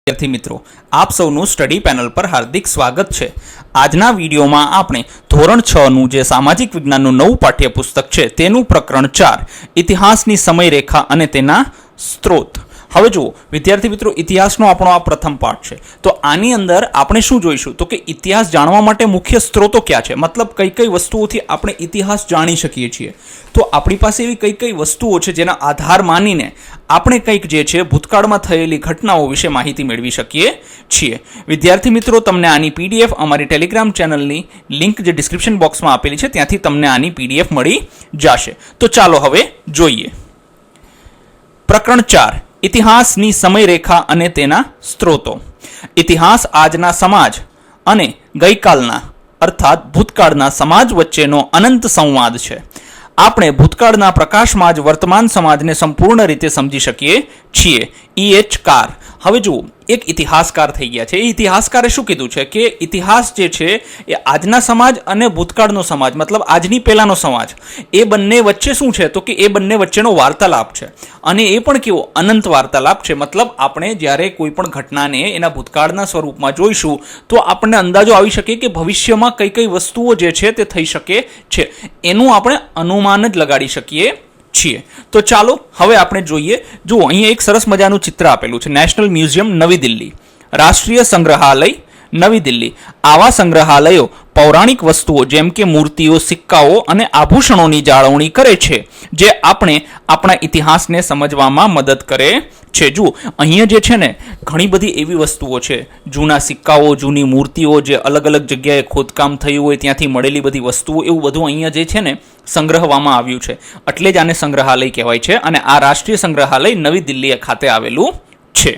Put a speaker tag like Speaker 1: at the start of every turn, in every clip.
Speaker 1: विद्यार्थी मित्रों, आप सौનું स्टडी पेनल पर हार्दिक स्वागत है। આજના વિડીયોમાં આપણે ધોરણ 6 નું જે સામાજિક વિજ્ઞાનનું નવું પાઠ્યપુસ્તક છે તેનું પ્રકરણ 4 ઇતિહાસની સમયરેખા અને તેના સ્ત્રોત। હવે જુઓ વિદ્યાર્થી મિત્રો, ઇતિહાસનો આપણો આ પ્રથમ પાઠ છે, તો આની અંદર આપણે શું જોઈશું તો કે ઇતિહાસ જાણવા માટે મુખ્ય સ્ત્રોતો ક્યાં છે, મતલબ કઈ કઈ વસ્તુઓથી આપણે ઇતિહાસ જાણી શકીએ છીએ। તો આપણી પાસે એવી કઈ કઈ વસ્તુઓ છે જેના આધાર માનીને આપણે કંઈક જે છે ભૂતકાળમાં થયેલી ઘટનાઓ વિશે માહિતી મેળવી શકીએ છીએ। વિદ્યાર્થી મિત્રો, તમને આની પીડીએફ અમારી ટેલિગ્રામ ચેનલની લિંક જે ડિસ્ક્રિપ્શન બોક્સમાં આપેલી છે ત્યાંથી તમને આની પીડીએફ મળી જશે। તો ચાલો હવે જોઈએ। પ્રકરણ 4 ઇતિહાસની સમયરેખા અને તેના સ્ત્રોતો। ઇતિહાસ આજના સમાજ અને ગઈકાલના અર્થાત ભૂતકાળના સમાજ વચ્ચેનો અનંત સંવાદ છે। આપણે ભૂતકાળના પ્રકાશમાં જ વર્તમાન સમાજને સંપૂર્ણ રીતે સમજી શકીએ છીએ। E.H. કાર હવે જુઓ, એક ઇતિહાસકાર થઈ ગયા છે। એ ઇતિહાસકારે શું કીધું છે કે ઇતિહાસ જે છે એ આજના સમાજ અને ભૂતકાળનો સમાજ મતલબ આજની પહેલાનો સમાજ એ બંને વચ્ચે શું છે તો કે એ બંને વચ્ચેનો વાર્તાલાપ છે, અને એ પણ કેવો અનંત વાર્તાલાપ છે। મતલબ આપણે જ્યારે કોઈ પણ ઘટનાને એના ભૂતકાળના સ્વરૂપમાં જોઈશું તો આપણને અંદાજો આવી શકે કે ભવિષ્યમાં કઈ કઈ વસ્તુઓ જે છે તે થઈ શકે છે, એનું આપણે અનુમાન જ લગાડી શકીએ છીએ। તો ચાલો હવે આપણે જોઈએ। જુઓ, અહીંયા એક સરસ મજાનું ચિત્ર આપેલું છે। નેશનલ મ્યુઝિયમ નવી દિલ્હી, રાષ્ટ્રીય સંગ્રહાલય નવી દિલ્હી। આવા સંગ્રહાલયો પૌરાણિક વસ્તુઓ જેમ કે મૂર્તિઓ, સિક્કાઓ અને આભૂષણોની જાળવણી કરે છે, જે આપણે આપણા ઇતિહાસને સમજવામાં મદદ કરે છે। જુઓ, અહીંયા જે છે ને ઘણી બધી એવી વસ્તુઓ છે, જૂના સિક્કાઓ, જૂની મૂર્તિઓ, જે અલગ અલગ જગ્યાએ ખોદકામ થયું હોય ત્યાંથી મળેલી બધી વસ્તુઓ, એવું બધું અહીંયા જે છે ને સંગ્રહવામાં આવ્યું છે, એટલે જ આને સંગ્રહાલય કહેવાય છે, અને આ રાષ્ટ્રીય સંગ્રહાલય નવી દિલ્હી ખાતે આવેલું છે।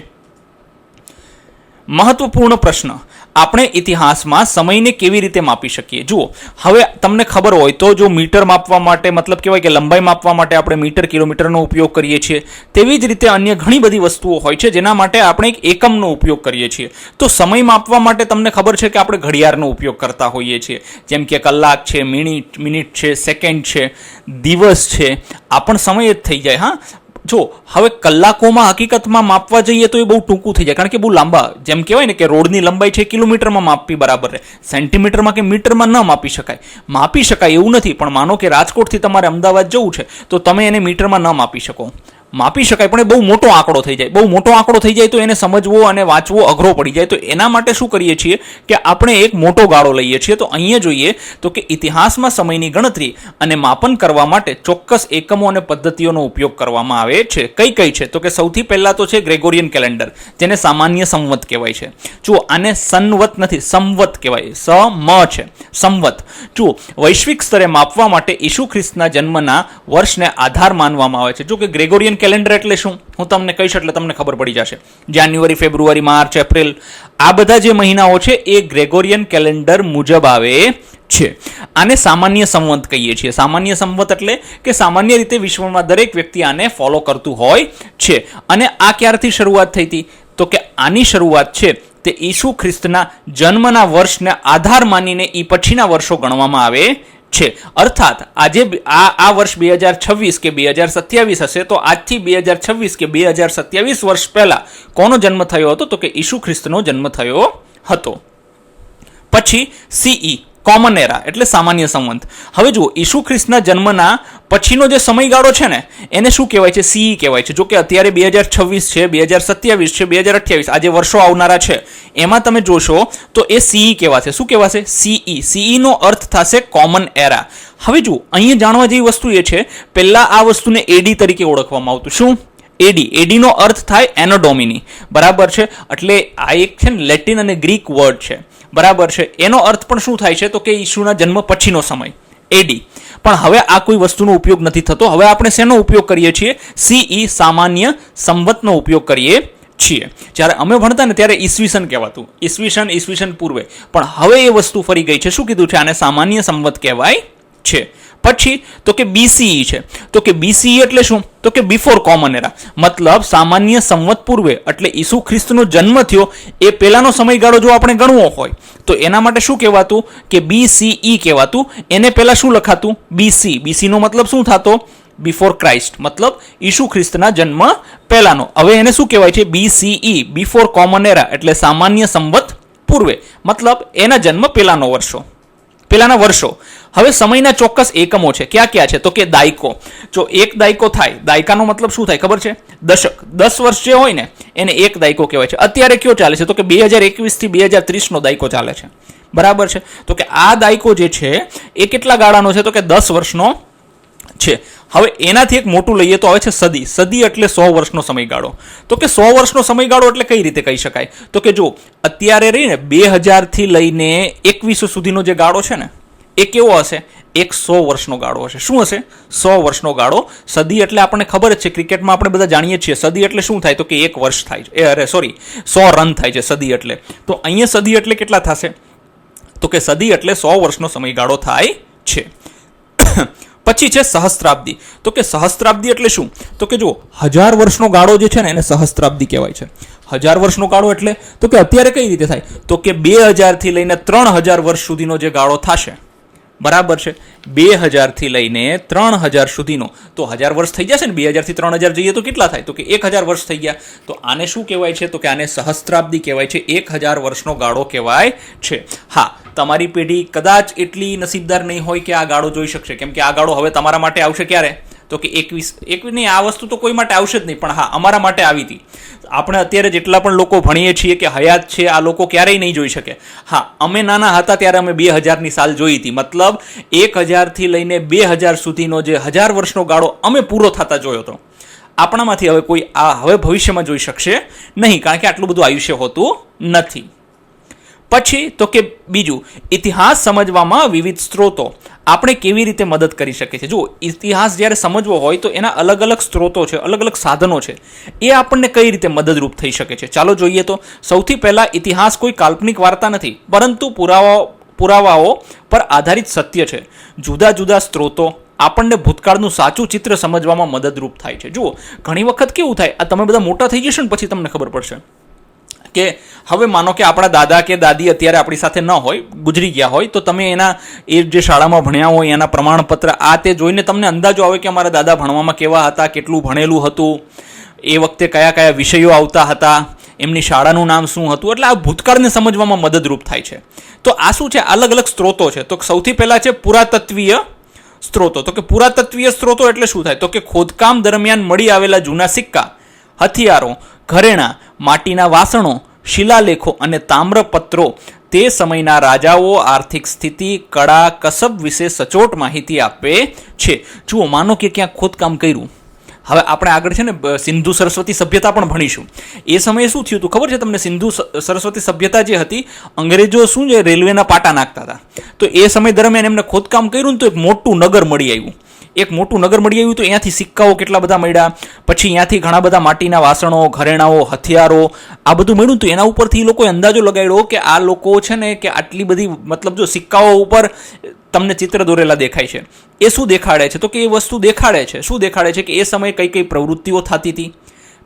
Speaker 1: મહત્વપૂર્ણ પ્રશ્ન, આપણે ઇતિહાસમાં સમયને કેવી રીતે માપી શકીએ? જુઓ, હવે તમને ખબર હોય તો જો મીટર માપવા માટે મતલબ કહેવાય કે લંબાઈ માપવા માટે આપણે મીટર, કિલોમીટરનો ઉપયોગ કરીએ છીએ, તેવી જ રીતે અન્ય ઘણી બધી વસ્તુઓ હોય છે જેના માટે આપણે એક એકમનો ઉપયોગ કરીએ છીએ। તો સમય માપવા માટે તમને ખબર છે કે આપણે ઘડિયાળનો ઉપયોગ કરતા હોઈએ છીએ, જેમ કે કલાક છે, મિનિટ છે, સેકન્ડ છે, દિવસ છે, આ પણ સમય જ થઈ જાય। હા, જો હવે કલાકોમાં હકીકતમાં માપવા જઈએ તો એ બહુ ટૂંકું થઈ જાય, કારણ કે બહુ લાંબા, જેમ કહેવાય ને કે રોડની લંબાઈ છે કિલોમીટરમાં માપવી બરાબર રહે, સેન્ટીમીટરમાં કે મીટરમાં ન માપી શકાય। માપી શકાય એવું નથી, પણ માનો કે રાજકોટથી તમારે અમદાવાદ જવું છે તો તમે એને મીટરમાં ન માપી શકો। માપી શકાય પણ એ બહુ મોટો આંકડો થઈ જાય, બહુ મોટો આંકડો થઈ જાય તો એને સમજવો અને વાંચવો અઘરો પડી જાય। તો એના માટે શું કરીએ છીએ કે આપણે એક મોટો ગાળો લઈએ છીએ। તો અહીંયા જોઈએ તો કે ઇતિહાસમાં સમયની ગણતરી અને માપન કરવા માટે ચોક્કસ એકમો અને પદ્ધતિઓનો ઉપયોગ કરવામાં આવે છે। કઈ કઈ છે તો કે સૌથી પહેલા તો છે ગ્રેગોરિયન કેલેન્ડર, જેને સામાન્ય સંવત કહેવાય છે। જુઓ, આને સનવત નથી, સંવત કહેવાય, છે સંવત। જુઓ, વૈશ્વિક સ્તરે માપવા માટે ઈસુ ખ્રિસ્તના જન્મના વર્ષને આધાર માનવામાં આવે છે। જો કે ગ્રેગોરિયન કેલેન્ડર એટલે શું હું તમને કહીશ એટલે તમને ખબર પડી જશે। જાન્યુઆરી, ફેબ્રુઆરી, માર્ચ, એપ્રિલ આ બધા જે મહિનાઓ છે એ ગ્રેગોરિયન કેલેન્ડર મુજબ આવે છે। આને સામાન્ય સંવત કહીએ છીએ। સામાન્ય સંવત એટલે કે સામાન્ય રીતે વિશ્વમાં દરેક વ્યક્તિ આને ફોલો કરતું હોય છે। અને આ ક્યારથી શરૂઆત થઈ હતી તો કે આની શરૂઆત છે તે ઈસુ ખ્રિસ્તના જન્મના વર્ષને આધાર માનીને એ પછીના વર્ષો ગણવામાં આવે છે। અર્થાત આજે આ વર્ષ 2026 કે 2027 હશે તો આજથી 2026 કે 2027 વર્ષ પહેલા કોનો જન્મ થયો હતો તો કે ઈસુ ખ્રિસ્તનો જન્મ થયો હતો। પછી CE કોમન એરા એટલે સામાન્ય સંવત। હવે જુઓ, ઈસુ ખ્રિસ્તના જન્મના પછીનો જે સમયગાળો છે ને એને શું કહેવાય છે? CE કહેવાય છે। જો કે અત્યારે 2026 છે, 2027 છે, 2028 આ જે વર્ષો આવનારા છે એમાં તમે જોશો તો એ CE કહેવાશે। શું કહેવાશે? CE। CE નો અર્થ થશે કોમન એરા। હવે જુઓ, અહીંયા જાણવા જેવી વસ્તુ એ છે, પહેલા આ વસ્તુને AD તરીકે ઓળખવામાં આવતું। શું? AD નો અર્થ થાય એનો ડોમિની, બરાબર છે? એટલે આ એક છે ને લેટિન અને ગ્રીક વર્ડ છે, બરાબર છે? એનો અર્થ પણ શું થાય છે તો કે ઈસુના જન્મ પછીનો સમય, AD। પણ હવે આ કોઈ વસ્તુનો ઉપયોગ નથી થતો। હવે આપણે શેનો ઉપયોગ કરીએ છીએ? CE સામાન્ય સંવતનો ઉપયોગ કરીએ છીએ। જ્યારે અમે ભણતા ને ત્યારે ઈસવીસન કહેવાતું, ઈસવીસન પૂર્વે, પણ હવે એ વસ્તુ ફરી ગઈ છે। શું કીધું છે? આને સામાન્ય સંવત કહેવાય છે। પછી તો કે BCE છે। તો કે BCE એટલે શું તો કે બિફોર કોમન એરા, મતલબ સામાન્ય સંવત પૂર્વે, એટલે ઈસુ ખ્રિસ્તનો જન્મ થયો એ પહેલાનો સમયગાળો જો આપણે ગણવો હોય તો એના માટે શું કહેવાતું કે BCE કહેવાતું। એને પહેલા શું લખાતું? BC। BC નો મતલબ શું થતો? બિફોર ક્રાઇસ્ટ, મતલબ ઈસુ ખ્રિસ્તના જન્મ પહેલાનો. હવે એને શું કહેવાય છે? BCE, બિફોર કોમન એરા, એટલે સામાન્ય સંવત પૂર્વે, મતલબ એના જન્મ પહેલાના વર્ષો. હવે સમયના ચોક્કસ એકમો છે. ક્યાં છે? તો કે દાયકો. જો એક દાયકો થાય, દાયકાનો મતલબ શું થાય ખબર છે? દશક. 10 વર્ષ જે હોય ને એને એક દાયકો કહેવાય છે. અત્યારે કયો ચાલે છે? તો કે 2021 થી 2030 નો દાયકો ચાલે છે. બરાબર છે? તો કે આ દાયકો જે છે એ કેટલા ગાળાનો છે? તો કે 10 વર્ષનો છે. હવે એનાથી એક મોટું લઈએ તો આવે છે સદી. સદી એટલે 100 વર્ષનો સમયગાળો. તો કે 100 વર્ષનો સમયગાળો એટલે કઈ રીતે કહી શકાય? તો કે જો અત્યારે રહીને 2000 થી લઈને 2100 સુધીનો જે ગાળો છે ને એ કેવો હશે? એક 100 વર્ષનો ગાળો હશે. શું હશે? 100 વર્ષનો ગાળો. સદી એટલે આપણને ખબર જ છે, ક્રિકેટમાં આપણે બધા જાણીએ છીએ. સદી એટલે શું થાય? તો કે 1 વર્ષ થાય છે. 100 રન થાય છે સદી એટલે. તો અહીંયા સદી એટલે કેટલા થશે? તો કે સદી એટલે 100 વર્ષનો સમયગાળો થાય છે. પછી છે સહસ્ત્રાબ્દી. તો કે સહસ્ત્રાબ્દી એટલે શું? તો કે જો 1000 વર્ષનો ગાળો જે છે ને એને સહસ્ત્રાબ્દી કહેવાય છે. 1000 વર્ષનો ગાળો એટલે તો કે અત્યારે કઈ રીતે થાય? તો કે 2000 થી લઈને 3000 વર્ષ સુધીનો જે ગાળો થશે. બરાબર છે? 2000 થી લઈને 3000 સુધીનો. તો 1000 વર્ષ થઈ જશે ને. 2000 થી 3000 જઈએ તો કેટલા થાય? તો કે 1000 વર્ષ થઈ ગયા. તો આને શું કહેવાય છે? તો કે આને સહસ્ત્રાબ્દી કહેવાય છે. 1000 વર્ષનો ગાળો કહેવાય છે. હા, તમારી પેઢી કદાચ એટલી નસીબદાર નહીં હોય કે આ ગાળો જોઈ શકશે, કેમ કે આ ગાળો હવે તમારા માટે આવશે ક્યારે? તો કે 21 નહીં. આ વસ્તુ તો કોઈ માટે આવશે જ નહીં, પણ હા અમારા માટે આવી હતી. આપણે અત્યારે જેટલા પણ લોકો ભણીએ છીએ કે હયાત છે, આ લોકો ક્યારેય નહીં જોઈ શકે. હા, અમે નાના હતા ત્યારે અમે 2000ની સાલ જોઈ હતી. મતલબ 1000 થી લઈને 2000 સુધીનો જે 1000 વર્ષનો ગાળો અમે પૂરો થતા જોયો હતો. આપણામાંથી હવે કોઈ આ હવે ભવિષ્યમાં જોઈ શકશે નહીં, કારણ કે આટલું બધું આયુષ્ય હોતું નથી. પછી તો કે બીજું, ઇતિહાસ સમજવામાં વિવિધ સ્ત્રોતો આપણે કેવી રીતે મદદ કરી શકે છે. જો ઇતિહાસ જ્યારે સમજવો હોય તો એના અલગ અલગ સ્ત્રોતો છે, અલગ અલગ સાધનો છે, એ આપણને કઈ રીતે મદદરૂપ થઈ શકે છે. ચાલો જોઈએ તો. સૌથી પહેલા, ઇતિહાસ કોઈ કાલ્પનિક વાર્તા નથી, પરંતુ પુરાવાઓ પર આધારિત સત્ય છે. જુદા જુદા સ્ત્રોતો આપણને ભૂતકાળનું સાચું ચિત્ર સમજવામાં મદદરૂપ થાય છે. જુઓ, ઘણી વખત કેવું થાય, આ તમે બધા મોટા થઈ જશો ને પછી તમને ખબર પડશે કે હવે માનો કે આપણા દાદા કે દાદી અત્યારે આપણી સાથે ન હોય, ગુજરી ગયા હોય, તો તમે એના એ જે શાળામાં ભણ્યા હોય એના પ્રમાણપત્ર આ તે જોઈને તમને અંદાજો આવે કે અમારા દાદા ભણવામાં કેવા હતા, કેટલું ભણેલું હતું, એ વખતે કયા કયા વિષયો આવતા હતા, એમની શાળાનું નામ શું હતું. એટલે આ ભૂતકાળને સમજવામાં મદદરૂપ થાય છે. તો આ શું છે? અલગ અલગ સ્ત્રોતો છે. તો સૌથી પહેલા છે પુરાતત્વીય સ્ત્રોતો. તો કે પુરાતત્વીય સ્ત્રોતો એટલે શું થાય? તો કે ખોદકામ દરમિયાન મળી આવેલા જૂના સિક્કા, હથિયારો, ઘરેણાં, માટીના વાસણો, શિલાલેખો અને તામ્રપત્રો તે સમયના રાજાઓ, આર્થિક સ્થિતિ, કળા, કસબ વિશે સચોટ માહિતી આપે છે. જુઓ, માનો કે ક્યાંક ખોદકામ કર્યું. હવે આપણે આગળ છે ને સિંધુ સરસ્વતી સભ્યતા પણ ભણીશું. એ સમયે શું થયું હતું ખબર છે તમને? સિંધુ સરસ્વતી સભ્યતા જે હતી, અંગ્રેજો શું છે રેલવેના પાટા નાખતા હતા. તો એ સમય દરમિયાન એમને ખોદકામ કર્યું ને તો એક મોટું નગર મળી આવ્યું. તો અહીંયાથી સિક્કાઓ કેટલા બધા મળ્યા, પછી અહીંયાથી ઘણા બધા માટીના વાસણો, ઘરેણાઓ, હથિયારો, આ બધું મળ્યું. તો એના ઉપરથી એ લોકોએ અંદાજો લગાડ્યો કે આ લોકો છે ને કે આટલી બધી, મતલબ જો સિક્કાઓ ઉપર તમને ચિત્ર દોરેલા દેખાય છે, એ શું દેખાડે છે? તો કે એ વસ્તુ દેખાડે છે. શું દેખાડે છે? કે એ સમયે કઈ કઈ પ્રવૃત્તિઓ થતી હતી.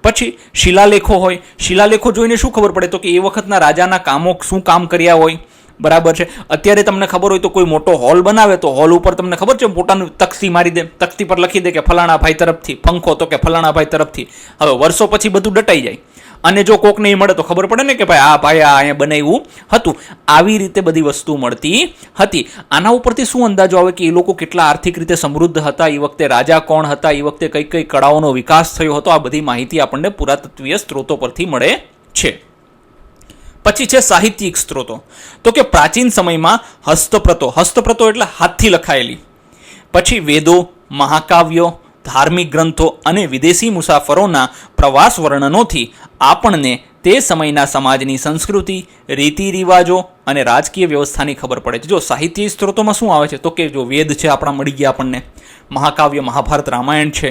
Speaker 1: પછી શિલાલેખો હોય. શિલાલેખો જોઈને શું ખબર પડે? તો કે એ વખતના રાજાના કામો શું કામ કર્યા હોય. બરાબર છે? અત્યારે તમને ખબર હોય તો કોઈ મોટો હોલ બનાવે તો હોલ ઉપર તમને ખબર છે પોતાનું તકતી મારી દે, તકતી પર લખી દે કે ફલાણા ભાઈ તરફથી, પંખો તો કે ફલાણા ભાઈ તરફથી. હવે વર્ષો પછી બધું ડટાઈ જાય અને જો કોક નહીં મળે તો ખબર પડે ને કે ભાઈ આ ભાઈ આ અહીંયા બનાવ્યું હતું. આવી રીતે બધી વસ્તુ મળતી હતી. આના ઉપરથી શું અંદાજો આવે કે એ લોકો કેટલા આર્થિક રીતે સમૃદ્ધ હતા, એ વખતે રાજા કોણ હતા, એ વખતે કઈ કઈ કળાઓનો વિકાસ થયો હતો. આ બધી માહિતી આપણને પુરાતત્વીય સ્ત્રોતો પરથી મળે છે. પછી છે સાહિત્યિક સ્ત્રોતો. તો કે પ્રાચીન સમયમાં હસ્તપ્રતો એટલે હાથથી લખાયેલી, પછી વેદો, મહાકાવ્યો, ધાર્મિક ગ્રંથો અને વિદેશી મુસાફરોના પ્રવાસ વર્ણનોથી આપણને તે સમયના સમાજની સંસ્કૃતિ, રીતિ રિવાજો અને રાજકીય વ્યવસ્થાની ખબર પડે છે. જો સાહિત્યિક સ્ત્રોતોમાં શું આવે છે? તો કે જો વેદ છે આપણા મળી ગયા આપણને, મહાકાવ્ય મહાભારત રામાયણ છે,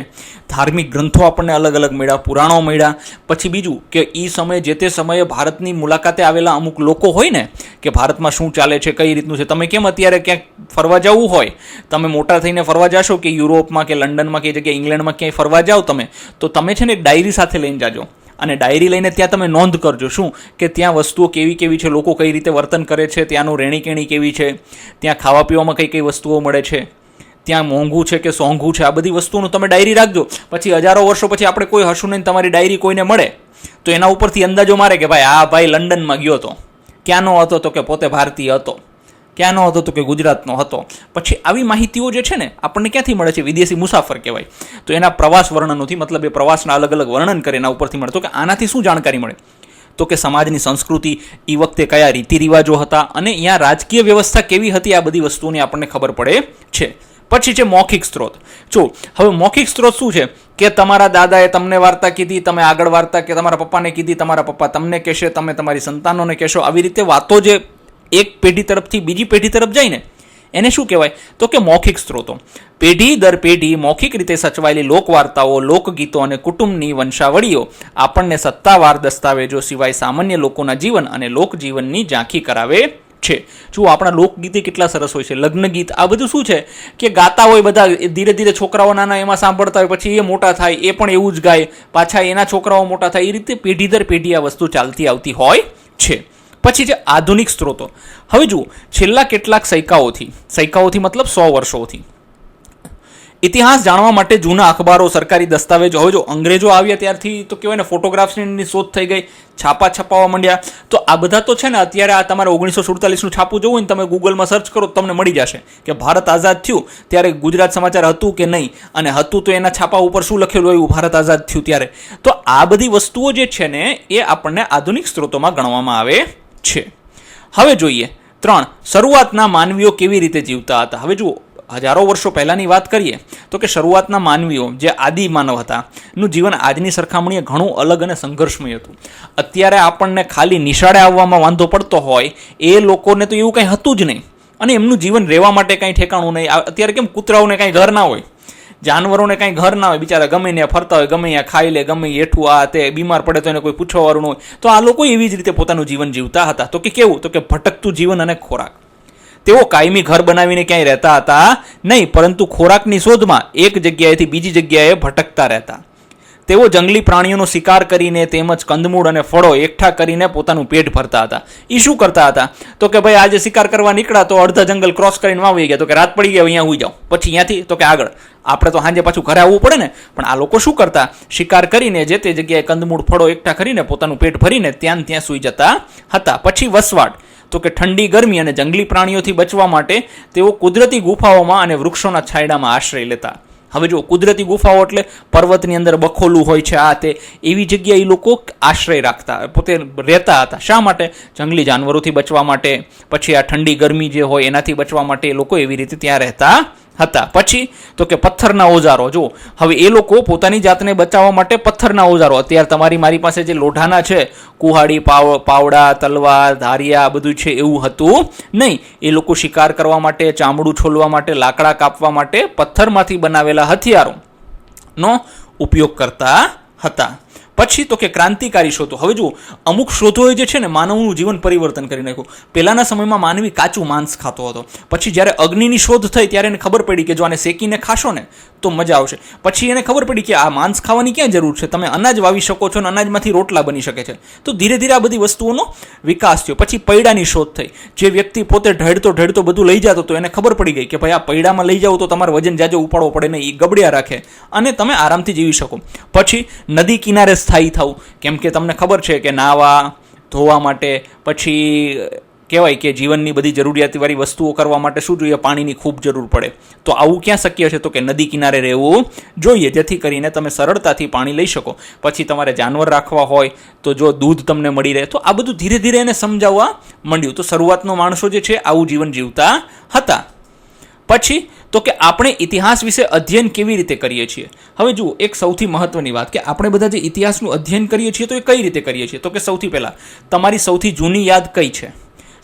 Speaker 1: ધાર્મિક ગ્રંથો આપણને અલગ અલગ મળ્યા, પુરાણો મળ્યા. પછી બીજું કે એ સમયે જે તે સમયે ભારતની મુલાકાતે આવેલા અમુક લોકો હોય ને કે ભારતમાં શું ચાલે છે, કઈ રીતનું છે. તમે કેમ અત્યારે ક્યાંક ફરવા જવું હોય, તમે મોટા થઈને ફરવા જશો કે યુરોપમાં કે લંડનમાં કે જગ્યાએ ઇંગ્લેન્ડમાં ક્યાંય ફરવા જાઓ તો તમે છે ને એક ડાયરી સાથે લઈને જાજો અને ડાયરી લઈને ત્યાં તમે નોંધ કરજો શું કે ત્યાં વસ્તુઓ કેવી કેવી છે, લોકો કઈ રીતે વર્તન કરે છે, ત્યાંનું રહેણીકેણી કેવી છે, ત્યાં ખાવા પીવામાં કઈ કઈ વસ્તુઓ મળે છે, ત્યાં મોંઘું છે કે સોંઘું છે, આ બધી વસ્તુનું તમે ડાયરી રાખજો. પછી હજારો વર્ષો પછી આપણે કોઈ હશું નહીં, તમારી ડાયરી કોઈને મળે તો એના ઉપરથી અંદાજો મારે કે ભાઈ આ ભાઈ લંડનમાં ગયો હતો, ક્યાંનો હતો, તો કે પોતે ભારતીય હતો. ક્યાંનો હતો, તો કે ગુજરાતનો હતો. પછી આવી માહિતીઓ જે છે ને આપણને ક્યાંથી મળે છે? વિદેશી મુસાફર કહેવાય તો એના પ્રવાસ વર્ણનોથી, મતલબ એ પ્રવાસના અલગ અલગ વર્ણન કરે એના ઉપરથી મળે. તો કે આનાથી શું જાણકારી મળે? તો કે સમાજની સંસ્કૃતિ, એ વખતે કયા રીતિ રિવાજો હતા અને અહીંયા રાજકીય વ્યવસ્થા કેવી હતી, આ બધી વસ્તુઓની આપણને ખબર પડે છે. પછી છે મૌખિક સ્ત્રોત. જો હવે મૌખિક સ્ત્રોત શું છે કે તમારા દાદાએ તમને વાર્તા કીધી, તમે આગળ વાર્તા કે તમારા પપ્પાને કીધી, તમારા પપ્પા તમને કહેશે, તમે તમારી સંતાનોને કહેશો. આવી રીતે વાતો જે એક પેઢી તરફથી બીજી પેઢી તરફ જાય ને એને શું કહેવાય? તો કે મૌખિક સ્ત્રોતો. પેઢી દર પેઢી મૌખિક રીતે સચવાયેલી લોકવાર્તાઓ, લોકગીતો અને કુટુંબની વંશાવળીઓ આપણને સત્તાવાર દસ્તાવેજો સિવાય સામાન્ય લોકોના જીવન અને લોકજીવનની ઝાંખી કરાવે છે. જુઓ આપણા લોકગીતે કેટલા સરસ હોય છે, લગ્ન ગીત, આ બધું શું છે કે ગાતા હોય બધા, ધીરે ધીરે છોકરાઓ નાના એમાં સાંભળતા હોય, પછી એ મોટા થાય એ પણ એવું જ ગાય, પાછા એના છોકરાઓ મોટા થાય, એ રીતે પેઢી દર પેઢી આ વસ્તુ ચાલતી આવતી હોય છે. પછી છે આધુનિક સ્ત્રોતો. હવે જુઓ છેલ્લા કેટલાક સૈકાઓથી મતલબ 100 વર્ષોથી ઇતિહાસ જાણવા માટે જૂના અખબારો, સરકારી દસ્તાવેજો, હવે જો અંગ્રેજો આવ્યા ત્યારથી તો કહેવાય ને ફોટોગ્રાફ્સની શોધ થઈ ગઈ, છાપા છપાવવા માંડ્યા. તો આ બધા તો છે ને અત્યારે આ તમારે 1947નું છાપું જોવું ને તમે ગૂગલમાં સર્ચ કરો તમને મળી જશે કે ભારત આઝાદ થયું ત્યારે ગુજરાત સમાચાર હતું કે નહીં, અને હતું તો એના છાપા ઉપર શું લખેલું હોય ભારત આઝાદ થયું ત્યારે. તો આ બધી વસ્તુઓ જે છે ને એ આપણને આધુનિક સ્ત્રોતોમાં ગણવામાં આવે છે. હવે જોઈએ 3, શરૂઆતના માનવીઓ કેવી રીતે જીવતા હતા. હવે જુઓ હજારો વર્ષો પહેલાંની વાત કરીએ તો કે શરૂઆતના માનવીઓ જે આદિ માનવ હતા નું જીવન આજની સરખામણીએ ઘણું અલગ અને સંઘર્ષમય હતું. અત્યારે આપણને ખાલી નિશાળે આવવામાં વાંધો પડતો હોય, એ લોકોને તો એવું કંઈ હતું જ નહીં, અને એમનું જીવન રહેવા માટે કાંઈ ઠેકાણું નહીં. અત્યારે કેમ કૂતરાઓને કાંઈ ઘર ના હોય, જાનવરોને કાંઈ ઘર ના હોય, બિચારા ગમે ત્યાં ફરતા હોય, ગમે ત્યાં ખાઈ લે, ગમે હેઠું આ તે, બીમાર પડે તો એને કોઈ પૂછવાવાળું ન હોય. તો આ લોકો એવી જ રીતે પોતાનું જીવન જીવતા હતા. તો કે કેવું? તો કે ભટકતું જીવન અને ખોરાક. તેઓ કાયમી ઘર બનાવીને ક્યાંય રહેતા હતા નહીં, પરંતુ ખોરાકની શોધમાં એક જગ્યાએથી બીજી જગ્યાએ ભટકતા રહેતા. તેઓ જંગલી પ્રાણીઓનો શિકાર કરીને તેમજ કંદમૂળ અને ફળો એકઠા કરીને પોતાનું પેટ ભરતા હતા. એ શું કરતા હતા? તો કે ભાઈ આજે શિકાર કરવા નીકળ્યા તો અડધા જંગલ ક્રોસ કરીને આવી ગયા, તો કે રાત પડી ગયા, અહીંયા હોઈ જાઓ, પછી અહીંયાથી તો કે આગળ આપણે તો સાંજે પાછું ઘરે આવવું પડે ને. પણ આ લોકો શું કરતા? શિકાર કરીને જે તે જગ્યાએ કંદમૂળ ફળો એકઠા કરીને પોતાનું પેટ ભરીને ત્યાં સૂઈ જતા હતા. પછી વસવાટ. તો કે ઠંડી, ગરમી અને જંગલી પ્રાણીઓથી બચવા માટે તેઓ કુદરતી ગુફાઓમાં અને વૃક્ષોના છાંયડામાં આશ્રય લેતા. હવે જો કુદરતી ગુફાઓ એટલે પર્વતની અંદર બખોલું હોય છે, આ તે એવી જગ્યાએ એ લોકો આશ્રય રાખતા, પોતે રહેતા હતા. શા માટે? જંગલી જાનવરોથી બચવા માટે, પછી આ ઠંડી ગરમી જે હોય એનાથી બચવા માટે એ લોકો એવી રીતે ત્યાં રહેતા હતા. પછી તો કે પથ્થરના ઓજારો. જો હવે એ લોકો પોતાની જાતને બચાવવા માટે પથ્થરના ઓજારો, અત્યારે તમારી મારી પાસે જે લોઢાના છે, કુહાડી, પાવડા, તલવાર, ધારિયા બધું છે, એવું હતું નહીં. એ લોકો શિકાર કરવા માટે, ચામડું છોલવા માટે, લાકડા કાપવા માટે પથ્થરમાંથી બનાવેલા હથિયારોનો ઉપયોગ કરતા હતા. પછી તો કે ક્રાંતિકારી શોધો. હવે જુઓ અમુક શોધોએ જે છે ને માનવનું જીવન પરિવર્તન કરી નાખ્યું. પહેલાના સમયમાં માનવી કાચું માંસ ખાતો હતો. પછી જ્યારે અગ્નિની શોધ થઈ ત્યારે એને ખબર પડી કે જો આને શેકીને ખાશો ને તો મજા આવશે. પછી એને ખબર પડી કે આ માંસ ખાવાની ક્યાં જરૂર છે, તમે અનાજ વાવી શકો છો અને અનાજમાંથી રોટલા બની શકે છે. તો ધીરે ધીરે આ બધી વસ્તુઓનો વિકાસ થયો. પછી પૈડાની શોધ થઈ. જે વ્યક્તિ પોતે ઢળતો બધું લઈ જતો તો એને ખબર પડી ગઈ કે ભાઈ આ પૈડામાં લઈ જાવ તો તમારે વજન જાજો ઉપાડવો પડે નહીં, એ ગબડ્યા રાખે અને તમે આરામથી જીવી શકો. પછી નદી કિનારે સ્થાયી થવું, કેમ કે તમને ખબર છે કે નાવા ધોવા માટે, પછી કહેવાય કે જીવનની બધી જરૂરિયાતવાળી વસ્તુઓ કરવા માટે શું જોઈએ? પાણીની ખૂબ જરૂર પડે. તો આવું ક્યાં શક્ય છે? તો કે નદી કિનારે રહેવું જોઈએ, જેથી કરીને તમે સરળતાથી પાણી લઈ શકો. પછી તમારે જાનવર રાખવા હોય તો જો દૂધ તમને મળી રહે. તો આ બધું ધીરે ધીરે એને સમજાવવા માંડ્યું. તો શરૂઆતનો માણસો જે છે આવું જીવન જીવતા હતા. પછી તો કે આપણે ઇતિહાસ વિશે અધ્યયન કેવી રીતે કરીએ છીએ. હવે જુઓ એક સૌથી મહત્વની વાત કે આપણે બધા જે ઇતિહાસનું અધ્યયન કરીએ છીએ તો એ કઈ રીતે કરીએ છીએ. તો કે સૌથી પહેલાં તમારી સૌથી જૂની યાદ કઈ છે?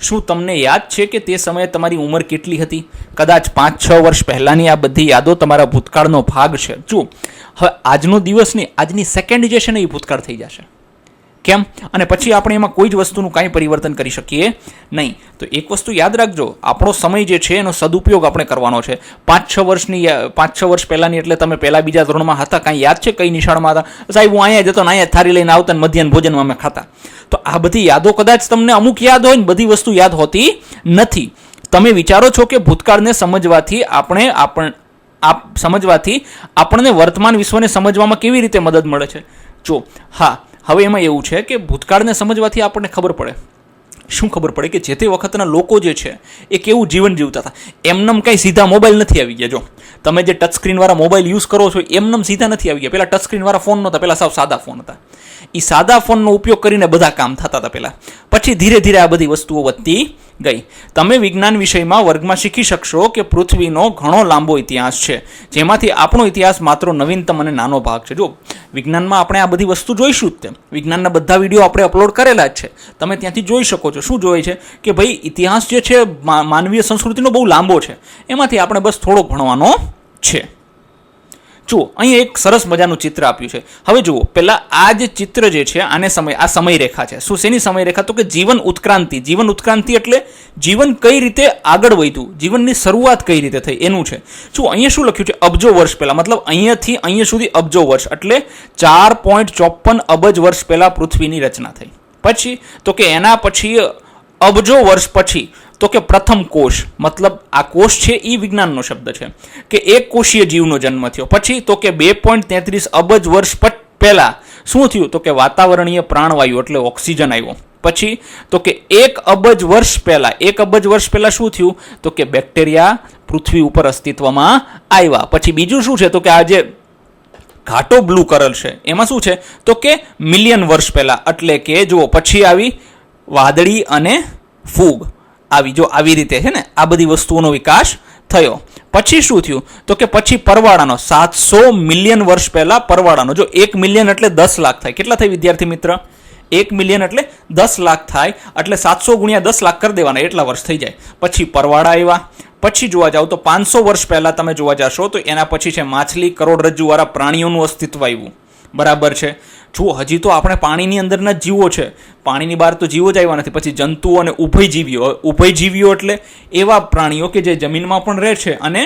Speaker 1: શું તમને યાદ છે કે તે સમયે તમારી ઉંમર કેટલી હતી? કદાચ 5-6 વર્ષ પહેલાંની આ બધી યાદો તમારા ભૂતકાળનો ભાગ છે. જુઓ હવે આજનો દિવસ નહીં, આજની સેકન્ડ જે છે ને એ ભૂતકાળ થઈ જશે. કેમ? અને પછી આપણે એમાં કોઈ જ વસ્તુનું કાંઈ પરિવર્તન કરી શકીએ નહીં. તો એક વસ્તુ યાદ રાખજો, આપણો સમય જે છે એનો સદુપયોગ આપણે કરવાનો છે. 5-6 વર્ષ પહેલાંની એટલે તમે પહેલાં બીજા ધોરણમાં હતા, કાંઈ યાદ છે કઈ નિશાળમાં હતા? સાહેબ હું અહીંયા જતો ને અહીંયા થાળી લઈને આવતા ને મધ્યાહન ભોજનમાં અમે ખાતા. તો આ બધી યાદો કદાચ તમને અમુક યાદ હોય ને બધી વસ્તુ યાદ હોતી નથી. તમે વિચારો છો કે ભૂતકાળને સમજવાથી સમજવાથી આપણને વર્તમાન વિશ્વને સમજવામાં કેવી રીતે મદદ મળે છે? જો હા, હવે એમાં એવું છે કે ભૂતકાળને સમજવાથી આપણને ખબર પડે. શું ખબર પડે? કે જે તે વખતના લોકો જે છે એ કેવું જીવન જીવતા હતા. એમનેમ કંઈ સીધા મોબાઈલ નથી આવી ગયા. જો તમે જે ટચ સ્ક્રીનવાળા મોબાઈલ યુઝ કરો છો એમનેમ સીધા નથી આવી ગયા. પહેલાં ટચ સ્ક્રીનવાળા ફોન નહોતા, પહેલાં સાવ સાદા ફોન હતા. એ સાદા ફોનનો ઉપયોગ કરીને બધા કામ થતા હતા પહેલાં. પછી ધીરે ધીરે આ બધી વસ્તુઓ વધતી ગઈ. તમે વિજ્ઞાન વિષયમાં વર્ગમાં શીખી શકશો કે પૃથ્વીનો ઘણો લાંબો ઇતિહાસ છે, જેમાંથી આપણો ઇતિહાસ માત્ર નવીનતમ અને નાનો ભાગ છે. જો વિજ્ઞાનમાં આપણે આ બધી વસ્તુ જોઈશું જ. તેમ વિજ્ઞાનના બધા વિડીયો આપણે અપલોડ કરેલા જ છે, તમે ત્યાંથી જોઈ શકો છો. શું જોઈએ છે કે ભાઈ ઇતિહાસ જે છે માનવીય સંસ્કૃતિનો બહુ લાંબો છે, એમાંથી આપણે બસ થોડો ભણવાનો છે. જુઓ, અહીં એક સરસ મજાનું ચિત્ર આપ્યું છે. હવે જુઓ, પહેલાં આ જે ચિત્ર જે છે આને આ સમયરેખા છે. શું શેની સમયરેખા? તો કે જીવન ઉત્ક્રાંતિ. જીવન ઉત્ક્રાંતિ એટલે જીવન કઈ રીતે આગળ વધ્યું, જીવનની શરૂઆત કઈ રીતે થઈ એનું છે. જુઓ, અહીંયા શું લખ્યું છે? અબજો વર્ષ પહેલાં, મતલબ અહીંયાથી અહીંયા સુધી અબજો વર્ષ એટલે 4.54 અબજ વર્ષ પહેલાં પૃથ્વીની રચના થઈ. પછી તો કે એના પછી અબજો વર્ષ પછી તો કે પ્રથમ કોષ, મતલબ આ કોષ છે એ વિજ્ઞાનનો શબ્દ છે કે એક કોષીય જીવનો જન્મ થયો. પછી તો કે 2.33 અબજ વર્ષ પહેલા શું થયું? તો કે વાતાવરણીય પ્રાણવાયુ એટલે ઓક્સિજન આવ્યો. પછી તો કે 1 અબજ વર્ષ પહેલા શું થયું? તો કે બેક્ટેરિયા પૃથ્વી ઉપર અસ્તિત્વમાં આવ્યા. પછી બીજું શું છે? તો કે આ જે ઘાટો બ્લુ કલર છે એમાં શું છે? તો કે મિલિયન વર્ષ પહેલા, એટલે કે જુઓ પછી આવી વાદળી અને ફૂગ આવી. જો આવી રીતે છે ને આ બધી વસ્તુઓનો વિકાસ થયો. પછી શું થયું? તો કે પછી પરવાળાનો 700 મિલિયન વર્ષ પહેલા પરવાળાનો. જો 1 મિલિયન એટલે 10 લાખ થાય. કેટલા થાય વિદ્યાર્થી મિત્ર? 1 મિલિયન એટલે 10 લાખ થાય, એટલે 700 ગુણ્યા 10 લાખ કરી દેવાના, એટલા વર્ષ થઈ જાય. પછી પરવાળા આવ્યા. પછી જોવા જાવ તો 500 વર્ષ પહેલા તમે જોવા જશો તો એના પછી છે માછલી, કરોડરજ્જુવાળા પ્રાણીઓનું અસ્તિત્વ આવ્યું. બરાબર છે. જુઓ, હજી તો આપણે પાણીની અંદરના જીવો છે, પાણીની બહાર તો જીવો જ આવ્યા નથી. પછી જંતુઓ અને ઉભયજીવીઓ એટલે એવા પ્રાણીઓ કે જે જમીનમાં પણ રહે છે અને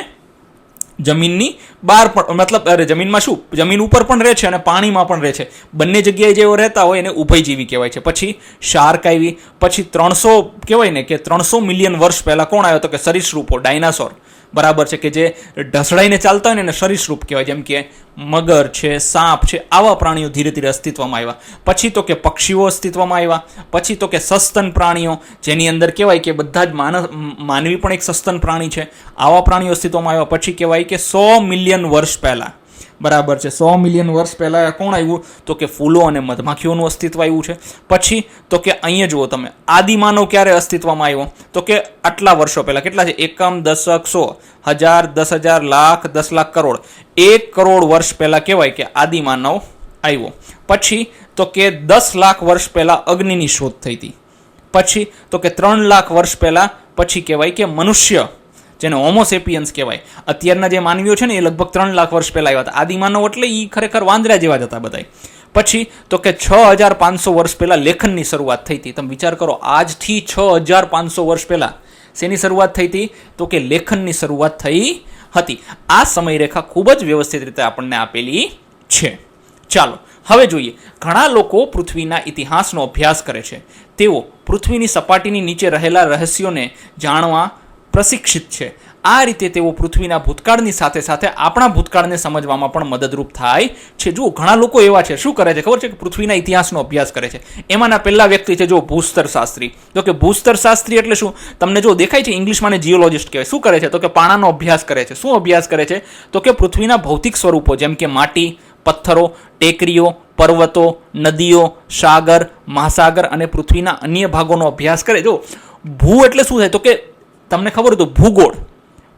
Speaker 1: જમીનની બહાર પણ, મતલબ જમીનમાં શું, જમીન ઉપર પણ રહે છે અને પાણીમાં પણ રહે છે. બંને જગ્યાએ જેઓ રહેતા હોય એને ઉભયજીવી કહેવાય છે. પછી શાર્ક આવી. પછી 300 કહેવાય ને કે 300 મિલિયન વર્ષ પહેલા કોણ આવ્યો? તો કે સરીસૃપો, ડાયનાસોર. બરાબર છે, કે જે ઢસડાઈને ચાલતા હોય ને એને સરીસૃપ કહેવાય, જેમ કે મગર છે, સાપ છે, આવા પ્રાણીઓ ધીરે ધીરે અસ્તિત્વમાં આવ્યા. પછી તો કે પક્ષીઓ અસ્તિત્વમાં આવ્યા. પછી તો કે સસ્તન પ્રાણીઓ, જેની અંદર કહેવાય કે બધા જ માનવી પણ એક સસ્તન પ્રાણી છે, આવા પ્રાણીઓ અસ્તિત્વમાં આવ્યા. પછી કહેવાય કે 100 મિલિયન વર્ષ પહેલા, બરાબર છે, 100 મિલિયન વર્ષ પહેલા કોણ આવ્યું? તો કે ફૂલો અને મધમાખીઓનું અસ્તિત્વ આવ્યું છે. પછી તો કે અહીંયા જુઓ તમે, આદિમાનવ ક્યારે અસ્તિત્વમાં આવ્યો? તો કે આટલા વર્ષો પહેલા. કેટલા છે? એકમ, દશક, 100, 1000, 10,000, લાખ, 10 લાખ, કરોડ. 1 કરોડ વર્ષ પહેલા કહેવાય કે આદિમાનવ આવ્યો. પછી તો કે 10 લાખ વર્ષ પહેલા અગ્નિની શોધ થઈ હતી. પછી તો કે 3 લાખ વર્ષ પહેલા પછી કહેવાય કે મનુષ્ય, જેને હોમોસેપિયન્સ કહેવાય. અત્યારના જે માનવીઓ છે ને એ લગભગ 3 લાખ વર્ષ પહેલા આવ્યા હતા. આદિમાનવ એટલે એ ખરેખર વાંદરા જેવા જ હતા બધા. પછી તો કે 6500 વર્ષ પહેલા લેખનની શરૂઆત થઈ હતી. તમે વિચાર કરો, આજથી 6500 વર્ષ પહેલા શેની શરૂઆત થઈ હતી? તો કે લેખનની શરૂઆત થઈ હતી. આ સમયરેખા ખૂબ જ વ્યવસ્થિત રીતે આપણને આપેલી છે. ચાલો હવે જોઈએ, ઘણા લોકો પૃથ્વીના ઇતિહાસનો અભ્યાસ કરે છે. તેઓ પૃથ્વીની સપાટીની નીચે રહેલા રહસ્યોને જાણવા પ્રશિક્ષિત છે. આ રીતે તેઓ પૃથ્વીના ભૂતકાળની સાથે સાથે આપણા ભૂતકાળને સમજવામાં પણ મદદરૂપ થાય છે. જુઓ, ઘણા લોકો એવા છે, શું કરે છે ખબર છે? કે પૃથ્વીના ઇતિહાસનો અભ્યાસ કરે છે. એમાંના પહેલા વ્યક્તિ છે જો ભૂસ્તર શાસ્ત્રી. તો કે ભૂસ્તર શાસ્ત્રી એટલે શું? તમને જો દેખાય છે, ઇંગ્લિશમાં ને જીઓલોજિસ્ટ કહેવાય. શું કરે છે? તો કે પાણાનો અભ્યાસ કરે છે. શું અભ્યાસ કરે છે? તો કે પૃથ્વીના ભૌતિક સ્વરૂપો, જેમ કે માટી, પથ્થરો, ટેકરીઓ, પર્વતો, નદીઓ, સાગર, મહાસાગર અને પૃથ્વીના અન્ય ભાગોનો અભ્યાસ કરે. જો ભૂ એટલે શું થાય? તો કે તમને ખબર હોય તો ભૂગોળ,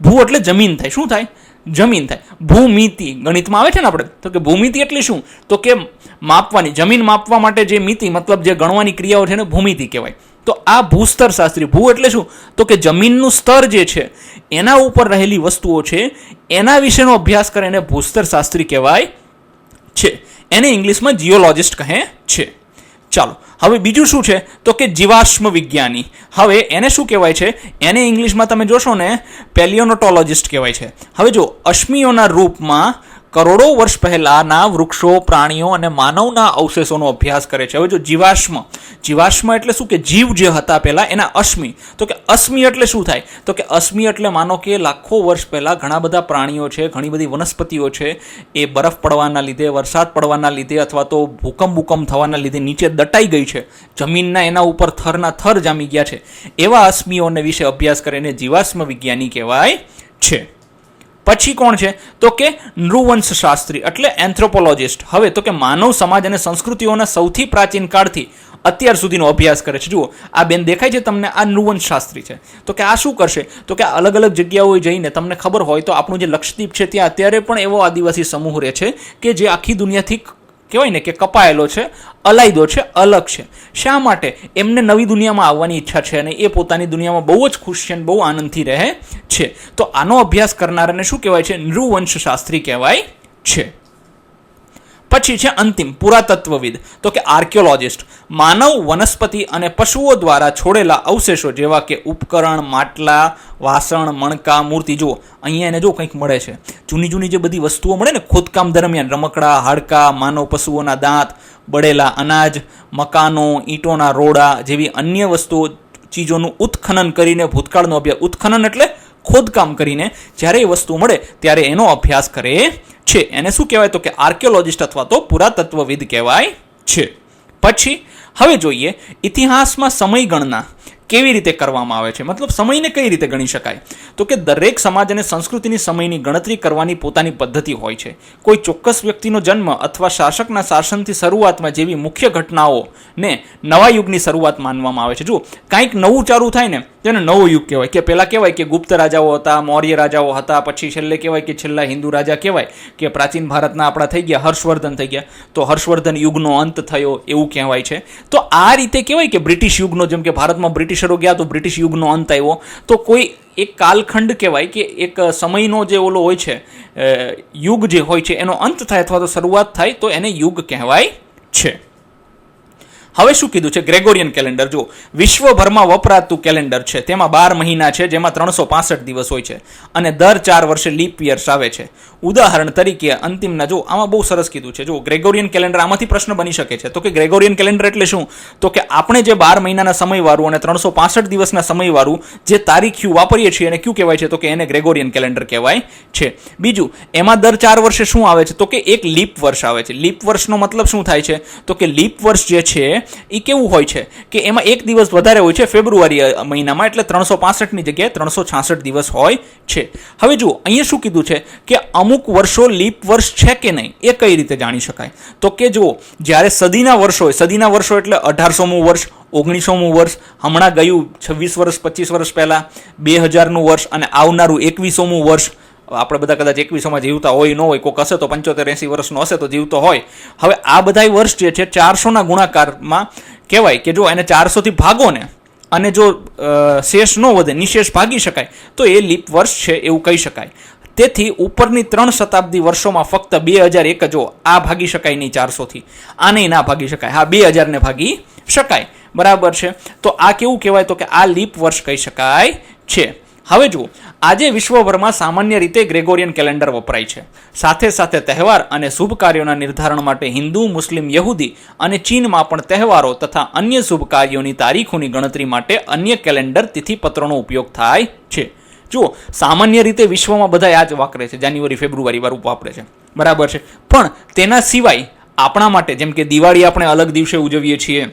Speaker 1: ભૂ એટલે જમીન થાય. શું થાય? જમીન થાય. ભૂમિતિ ગણિતમાં આવે છે ને આપણે, તો કે ભૂમિતિ એટલે શું? તો કે માપવાની, જમીન માપવા માટે જે મિતિ, મતલબ જે ગણવાની ક્રિયાઓ છે ને ભૂમિતિ કહેવાય. તો આ ભૂસ્તર શાસ્ત્રી. ભૂ એટલે શું? તો કે જમીનનું સ્તર જે છે એના ઉપર રહેલી વસ્તુઓ છે એના વિશેનો અભ્યાસ કરે એને ભૂસ્તર શાસ્ત્રી કહેવાય છે. એને ઇંગ્લિશમાં જીઓલોજિસ્ટ કહે છે. ચાલો હવે બીજું શું છે? તો કે જીવાશ્મ વિજ્ઞાની. હવે એને શું કહેવાય છે? એને ઇંગ્લિશમાં તમે જોશો ને પેલિયોનોટોલોજિસ્ટ કહેવાય છે. હવે જો અશ્મિઓના રૂપમાં કરોડો વર્ષ પહેલાના વૃક્ષો, પ્રાણીઓ અને માનવના અવશેષોનો અભ્યાસ કરે છે. હવે જો જીવાશ્મ એટલે શું કે જીવ જે હતા પહેલા એના અશ્મિ. તો કે અશ્મિ એટલે શું થાય? તો કે અશ્મિ એટલે માનો કે લાખો વર્ષ પહેલા ઘણા બધા પ્રાણીઓ છે, ઘણી બધી વનસ્પતિઓ છે, એ બરફ પડવાના લીધે, વરસાદ પડવાના લીધે અથવા તો ભૂકંપ થવાના લીધે નીચે દટાઈ ગઈ છે, જમીનના એના ઉપર થરના થર જામી ગયા છે. એવા અશ્મિઓને વિશે અભ્યાસ કરીને જીવાશ્મ વિજ્ઞાની કહેવાય છે. પછી કોણ છે? તો કે નૃવંશ શાસ્ત્રી એટલે એન્થ્રોપોલોજિસ્ટ. હવે તો કે માનવ સમાજ અને સંસ્કૃતિઓના સૌથી પ્રાચીન કાળથી અત્યાર સુધીનો અભ્યાસ કરે છે. જુઓ, આ બેન દેખાય છે તમને, આ નૃવંશ શાસ્ત્રી છે. તો કે આ શું કરશે? તો કે અલગ અલગ જગ્યાઓએ જઈને, તમને ખબર હોય તો આપણું જે લક્ષદ્વીપ છે ત્યાં અત્યારે પણ એવો આદિવાસી સમૂહ રહે છે કે જે આખી દુનિયાથી કહેવાય ને કે કપાયેલો છે, અલાયદો છે, અલગ છે. શા માટે? એમને નવી દુનિયામાં આવવાની ઈચ્છા છે અને એ પોતાની દુનિયામાં બહુ જ ખુશ છે અને બહુ આનંદથી રહે છે. તો આનો અભ્યાસ કરનારાને શું કહેવાય છે? નૃવંશ શાસ્ત્રી કહેવાય છે. પછી છે અંતિમ પુરાતત્વવિદ, તો કે આર્કિયોલોજિસ્ટ. માનવ, વનસ્પતિ અને પશુઓ દ્વારા છોડેલા અવશેષો જેવા કે ઉપકરણ, માટલા, વાસણ, મણકા, મૂર્તિ. જુઓ અહીંયા એને જો કંઈક મળે છે, જૂની જે બધી વસ્તુઓ મળે ને ખોદકામ દરમિયાન, રમકડા, હાડકા, માનવ પશુઓના દાંત, બળેલા અનાજ, મકાનો, ઈંટોના રોડા જેવી અન્ય વસ્તુઓ, ચીજોનું ઉત્ખનન કરીને ભૂતકાળનો અભ્યાસ. ઉત્ખનન એટલે ખોદકામ કરીને જ્યારે એ વસ્તુ મળે ત્યારે એનો અભ્યાસ કરે છે. એને શું કહેવાય? તો કે આર્કિયોલોજિસ્ટ અથવા તો પુરાતત્વવિદ કહેવાય છે. પછી હવે જોઈએ ઇતિહાસમાં સમય ગણના કેવી રીતે કરવામાં આવે છે, મતલબ સમયને કઈ રીતે ગણી શકાય. તો કે દરેક સમાજ અને સંસ્કૃતિની સમયની ગણતરી કરવાની પોતાની પદ્ધતિ હોય છે. કોઈ ચોક્કસ વ્યક્તિનો જન્મ અથવા શાસકના શાસનથી શરૂઆતમાં જેવી મુખ્ય ઘટનાઓને નવા યુગની શરૂઆત માનવામાં આવે છે. જુઓ, કાંઈક નવું ચાલુ થાય ને તેને નવો યુગ કહેવાય. કે પહેલાં કહેવાય કે ગુપ્ત રાજાઓ હતા, મૌર્ય રાજાઓ હતા, પછી છેલ્લે કહેવાય કે છેલ્લા હિન્દુ રાજા કહેવાય કે પ્રાચીન ભારતના આપણા થઈ ગયા, હર્ષવર્ધન થઈ ગયા, તો હર્ષવર્ધન યુગનો અંત થયો એવું કહેવાય છે. તો આ રીતે કહેવાય કે બ્રિટિશ યુગનો, જેમ કે ભારતમાં બ્રિટિશરો ગયા તો બ્રિટિશ યુગનો અંત આવ્યો. તો કોઈ એક કાલખંડ કહેવાય કે એક સમયનો જે ઓલો હોય છે, યુગ જે હોય છે એનો અંત થાય અથવા તો શરૂઆત થાય તો એને યુગ કહેવાય છે. હવે શું કીધું છે? Gregorian calendar. જો વિશ્વભરમાં વપરાતું કેલેન્ડર છે, તેમાં 12 મહિના છે, જેમાં 365 દિવસ હોય છે અને દર 4 વર્ષે લીપ યર્સ આવે છે. ઉદાહરણ તરીકે અંતિમના, જો આમાં બહુ સરસ કીધું છે. જો ગ્રેગોરિયન કેલેન્ડર, આમાંથી પ્રશ્ન બની શકે છે. તો કે ગ્રેગોરિયન કેલેન્ડર એટલે શું? તો કે આપણે જે 12 મહિનાના સમયવાળું અને 365 દિવસના સમયવાળું જે તારીખ્યું વાપરીએ છીએ એને કયું કહેવાય છે? તો કે એને ગ્રેગોરિયન કેલેન્ડર કહેવાય છે. બીજું, એમાં દર 4 વર્ષે શું આવે છે? તો કે એક લીપ વર્ષ આવે છે. લીપ વર્ષનો મતલબ શું થાય છે? તો કે લીપ વર્ષ જે છે એ કેવું હોય છે કે એમાં એક દિવસ વધારે હોય છે ફેબ્રુઆરી મહિનામાં, એટલે 365ની જગ્યાએ 366 દિવસ હોય છે. હવે જુઓ અહીંયા શું કીધું છે કે અમુક વર્ષો લીપ વર્ષ છે કે નહીં એ કઈ રીતે જાણી શકાય? તો કે જુઓ, જ્યારે સદીના વર્ષો હોય, સદીના વર્ષો એટલે 1800મું વર્ષ, 1900મું વર્ષ, હમણાં ગયું 26 વર્ષ 25 વર્ષ પહેલાં, 2000નું વર્ષ અને આવનારું 2100મું વર્ષ. આપણે બધા કદાચ 2100માં જીવતા હોય ન હોય, કોઈક હશે તો 75-80 વર્ષનો હશે તો જીવતો હોય. હવે આ બધા વર્ષ જે છે 400ના ગુણાકારમાં કહેવાય કે જો એને 400થી ભાગો ને અને જો શેષ ન વધે, નિશેષ ભાગી શકાય તો એ લીપ વર્ષ છે એવું કહી શકાય. તેથી ઉપરની 3 શતાબ્દી વર્ષોમાં ફક્ત 2001 જો આ ભાગી શકાય નહીં 400થી, આને ના ભાગી શકાય, હા 2000ને ભાગી શકાય, બરાબર છે. તો આ કેવું કહેવાય? તો કે આ લીપ વર્ષ કહી શકાય છે. હવે જુઓ, આજે વિશ્વભરમાં સામાન્ય રીતે ગ્રેગોરિયન કેલેન્ડર વપરાય છે. સાથે સાથે તહેવાર અને શુભ કાર્યોના નિર્ધારણ માટે હિન્દુ, મુસ્લિમ, યહૂદી અને ચીનમાં પણ તહેવારો તથા અન્ય શુભ કાર્યોની તારીખોની ગણતરી માટે અન્ય કેલેન્ડર તિથિપત્રોનો ઉપયોગ થાય છે. જુઓ, સામાન્ય રીતે વિશ્વમાં બધા આ જ વાપરે છે, જાન્યુઆરી ફેબ્રુઆરી વાળું વાપરે છે, બરાબર છે. પણ તેના સિવાય આપણા માટે, જેમ કે દિવાળી આપણે અલગ દિવસે ઉજવીએ છીએ,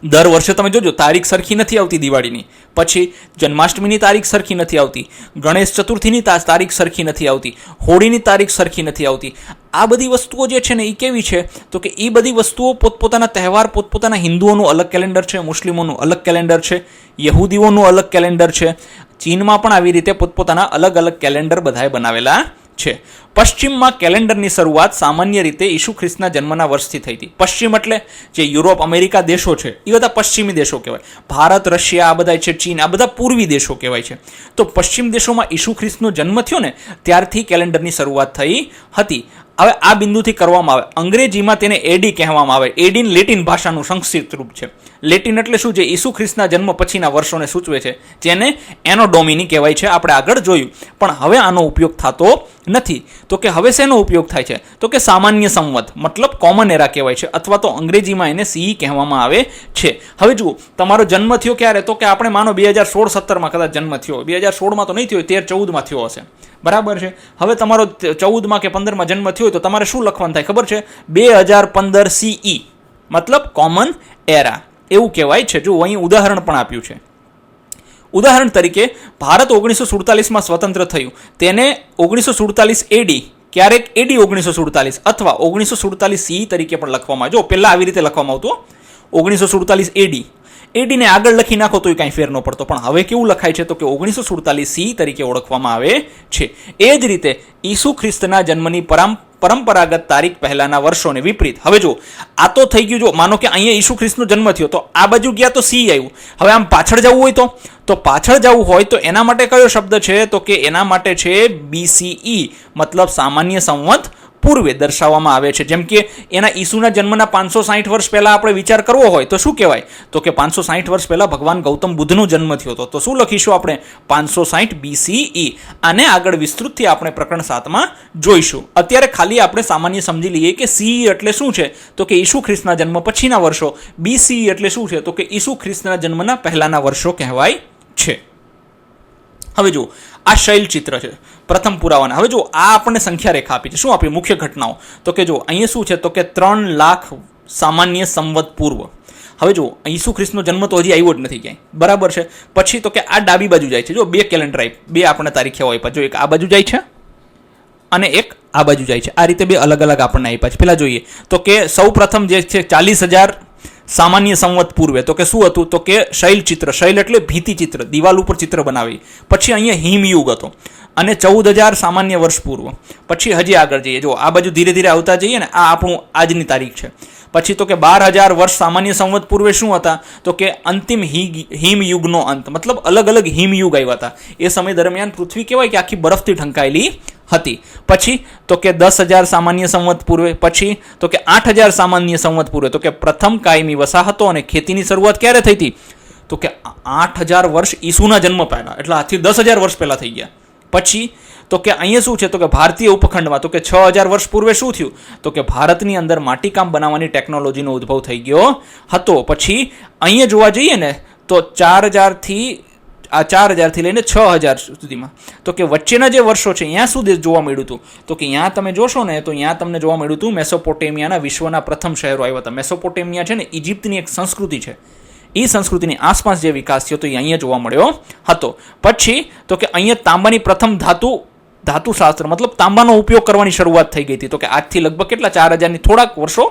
Speaker 1: દર વર્ષે તમે જોજો તારીખ સરખી નથી આવતી દિવાળીની, પછી જન્માષ્ટમીની તારીખ સરખી નથી આવતી, ગણેશ ચતુર્થીની તારીખ સરખી નથી આવતી, હોળીની તારીખ સરખી નથી આવતી. આ બધી વસ્તુઓ જે છે ને એ કેવી છે? તો કે એ બધી વસ્તુઓ પોતપોતાના તહેવાર, પોતપોતાના હિન્દુઓનું અલગ કેલેન્ડર છે, મુસ્લિમોનું અલગ કેલેન્ડર છે, યહૂદીઓનું અલગ કેલેન્ડર છે, ચીનમાં પણ આવી રીતે પોતપોતાના અલગ અલગ કેલેન્ડર બધાએ બનાવેલા છે. પશ્ચિમમાં કેલેન્ડરની શરૂઆત સામાન્ય રીતે ઈસુ ખ્રિસ્તના જન્મના વર્ષથી થઈ હતી. પશ્ચિમ એટલે જે યુરોપ, અમેરિકા દેશો છે એ બધા પશ્ચિમી દેશો કહેવાય. ભારત, રશિયા આ બધા છે, ચીન આ બધા પૂર્વી દેશો કહેવાય છે. તો પશ્ચિમ દેશોમાં ઈસુ ખ્રિસ્તનો જન્મ થયો ને ત્યારથી કેલેન્ડરની શરૂઆત થઈ હતી. હવે આ બિંદુથી કરવામાં આવે, અંગ્રેજીમાં તેને એડી કહેવામાં આવે. એડીન લેટિન ભાષાનું સંક્ષિપ્ત રૂપ છે. લેટિન એટલે શું છે? ઈસુ ખ્રિસ્તના જન્મ પછીના વર્ષોને સૂચવે છે, જેને એનો ડોમિની કહેવાય છે. આપણે આગળ જોયું, પણ હવે આનો ઉપયોગ થતો નથી. તો કે હવે શેનો ઉપયોગ થાય છે? તો કે સામાન્ય સંવત, મતલબ કોમન એરા કહેવાય છે, અથવા તો અંગ્રેજીમાં એને CE કહેવામાં આવે છે. હવે જુઓ, તમારો જન્મ થયો ક્યારે? તો કે આપણે માનો 2016-17માં કદાચ જન્મ થયો, 2016માં તો નહીં થયો, 13-14માં થયો હશે, બરાબર છે. હવે તમારો 14માં કે 15માં જન્મ થયો હોય તો તમારે શું લખવાનું થાય ખબર છે? 2015 CE, મતલબ કોમન એરા એવું કહેવાય છે. જો અહીં ઉદાહરણ પણ આપ્યું છે. ઉદાહરણ તરીકે, ભારત 1947માં સ્વતંત્ર થયું, તેને 1947 AD, ક્યારેક AD 1947 અથવા 1947 CE તરીકે પણ લખવામાં આવે. જો પહેલા આવી રીતે લખવામાં આવતું, 1947 AD. એડીને આગળ લખી નાખો તો એ કાંઈ ફેર ન પડતો, પણ હવે કેવું લખાય છે? તો કે 1947 CE તરીકે ઓળખવામાં આવે છે. એ જ રીતે ઈસુ ખ્રિસ્તના જન્મની પરંપરાગત તારીખ પહેલાના વર્ષોને વિપરીત. હવે જો આ તો થઈ ગયું, જો માનો કે અહીંયા ઈસુ ખ્રિસ્તનો જન્મ થયો તો આ બાજુ ગયા તો CE આવ્યું. હવે આમ પાછળ જવું હોય તો પાછળ જવું હોય તો એના માટે કયો શબ્દ છે? તો કે એના માટે છે BCE, મતલબ સામાન્ય સંવત પૂર્વે દર્શાવવામાં આવે છે. જેમ કે એના ઈસુના જન્મના 560 વર્ષ પહેલા આપણે વિચાર કરવો હોય તો શું કહેવાય? તો કે 560 વર્ષ પહેલા ભગવાન ગૌતમ બુદ્ધનો જન્મ થયો હતો. તો શું લખીશું આપણે? 560 BCE. આને આગળ વિસ્તૃતથી આપણે પ્રકરણ 7માં જોઈશું. અત્યારે ખાલી આપણે સામાન્ય સમજી લઈએ કે CE એટલે શું છે? તો કે ઈસુ ખ્રિસ્તના જન્મ પછીના વર્ષો. BCE એટલે શું છે? તો કે ઈસુ ખ્રિસ્તના જન્મના પહેલાના વર્ષો કહેવાય છે. હવે જુઓ, આ શૈલ ચિત્ર છે પ્રથમ પુરાવાના. હવે જો આ આપણને સંખ્યા રેખા આપી છે. શું આપી? મુખ્ય ઘટનાઓ. તો કે જો અહીંયા શું છે? તો કે 3 લાખ સામાન્ય સંવત પૂર્વ. હવે જો ઈસુ ખ્રિસ્તનો જન્મ તો હજી આવ્યો જ નથી ક્યાંય, બરાબર છે. પછી તો કે આ ડાબી બાજુ જાય છે. જો 2 કેલેન્ડર આપ્યા, 2 આપણે તારીખો આપ્યા. જો એક આ બાજુ જાય છે અને એક આ બાજુ જાય છે. આ રીતે 2 અલગ અલગ આપણને આપ્યા છે. પેલા જોઈએ તો કે સૌ પ્રથમ જે છે 40,000 સામાન્ય સંવત પૂર્વે. તો કે શું હતું? તો કે શૈલ ચિત્ર. શૈલ એટલે ભીતિ ચિત્ર, દિવાલ ઉપર ચિત્ર બનાવી. પછી અહીંયા હિમયુગ હતો અને 14,000 સામાન્ય વર્ષ પૂર્વ. પછી હજી આગળ જઈએ, જો આ બાજુ ધીરે ધીરે આવતા જઈએ ને, આ આપણું આજની તારીખ છે. પછી તો કે 12,000 વર્ષ સામાન્ય સંવત પૂર્વે શું હતા? તો કે અંતિમ હિમયુગનો અંત, મતલબ અલગ અલગ હિમયુગ આવ્યા હતા. એ સમય દરમિયાન પૃથ્વી કહેવાય કે આખી બરફથી ઢંકાયેલી હતી. પછી તો કે 10,000 સામાન્ય સંવત પૂર્વે. પછી તો કે 8,000 સામાન્ય સંવત પૂર્વે. તો કે પ્રથમ કાયમી વસાહતો અને ખેતીની શરૂઆત ક્યારે થઈ હતી? તો કે 8,000 વર્ષ ઈસુના જન્મ પહેલા, એટલે આથી 10,000 વર્ષ પહેલા થઈ ગયા. પછી તો કે અહીંયા શું છે? તો કે ભારતીય ઉપખંડમાં તો કે 6,000 વર્ષ પૂર્વે શું થયું? તો કે ભારતની અંદર માટીકામ બનાવવાની ટેકનોલોજીનો ઉદ્ભવ થઈ ગયો હતો. પછી અહીંયા જોવા જઈએ ને તો 4,000થી લઈને 6,000 સુધીમાં તો કે વચ્ચેના જે વર્ષો છે અહીંયા સુધી જોવા મળ્યું હતું. તો કે અહીંયા તમે જોશો ને તો અહીંયા તમને જોવા મળ્યું હતું મેસોપોટેમિયાના વિશ્વના પ્રથમ શહેરો આવ્યા હતા. મેસોપોટેમિયા છે ને ઇજિપ્તની એક સંસ્કૃતિ છે. એ સંસ્કૃતિની આસપાસ જે વિકાસ થયો તો એ અહીંયા જોવા મળ્યો હતો. પછી તો કે અહીંયા તાંબાની પ્રથમ ધાતુશાસ્ત્ર, મતલબ તાંબાનો ઉપયોગ કરવાની શરૂઆત થઈ ગઈ હતી. તો કે આજથી લગભગ કેટલા 4,000ની થોડાક વર્ષો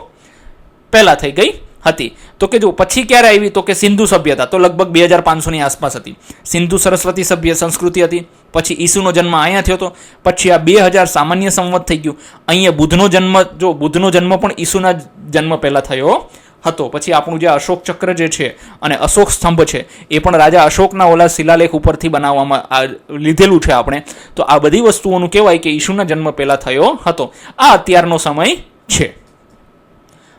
Speaker 1: પહેલા થઈ ગઈ હતી. તો કે જો પછી ક્યારે આવી? તો કે સિંધુ સભ્યતા, તો લગભગ 2,500ની આસપાસ હતી. સિંધુ સરસ્વતી સભ્ય સંસ્કૃતિ હતી. પછી ઈસુનો જન્મ અહીંયા થયો હતો. પછી આ 2,000 સામાન્ય સંવત થઈ ગયું. અહીંયા બુદ્ધનો જન્મ, જો બુદ્ધનો જન્મ પણ ઈસુના જન્મ પહેલા થયો હતો. પછી આપણું જે અશોક ચક્ર જે છે અને અશોક સ્તંભ છે એ પણ રાજા અશોકના ઓલા શિલાલેખ ઉપરથી બનાવવામાં લીધેલું છે આપણે. તો આ બધી વસ્તુઓનું કહેવાય કે ઈસુના જન્મ પહેલા થયો હતો. આ અત્યારનો સમય છે.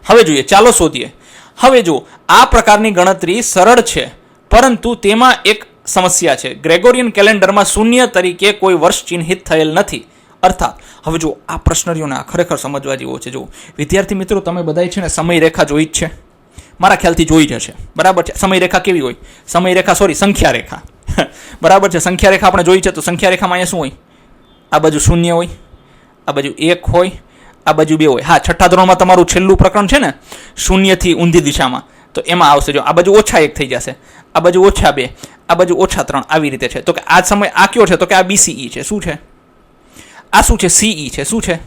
Speaker 1: હવે જોઈએ, ચાલો શોધીએ. હવે જો આ પ્રકારની ગણતરી સરળ છે, પરંતુ તેમાં એક સમસ્યા છે. ગ્રેગોરિયન કેલેન્ડરમાં શૂન્ય તરીકે કોઈ વર્ષ ચિહ્નિત થયેલ નથી. અર્થાત હવે જો આ પ્રશ્નરીઓને ખરેખર સમજવા જેવો છે. જો વિદ્યાર્થી મિત્રો, તમે બધાય છે ને સમયરેખા જોઈ જ છે, મારા ખ્યાલથી જોઈ જ હશે, બરાબર છે. સમયરેખા કેવી હોય? સંખ્યા રેખા બરાબર છે. સંખ્યા રેખા આપણે જોઈ છે. તો સંખ્યા રેખામાં અહીંયા શું હોય? આ બાજુ 0 હોય, આ બાજુ 1 હોય, આ બાજુ 2 હોય. હા, છઠ્ઠા ધોરણમાં તમારું છેલ્લું પ્રકરણ છે ને 0થી ઊંધી દિશામાં, તો એમાં આવશે. જો આ બાજુ -1 થઈ જશે, આ બાજુ -2, આ બાજુ -3, આવી રીતે છે. તો કે આ સમય આ કયો છે? તો કે આ BCE છે. શું છે આ? શું છે? CE છે. શું છે?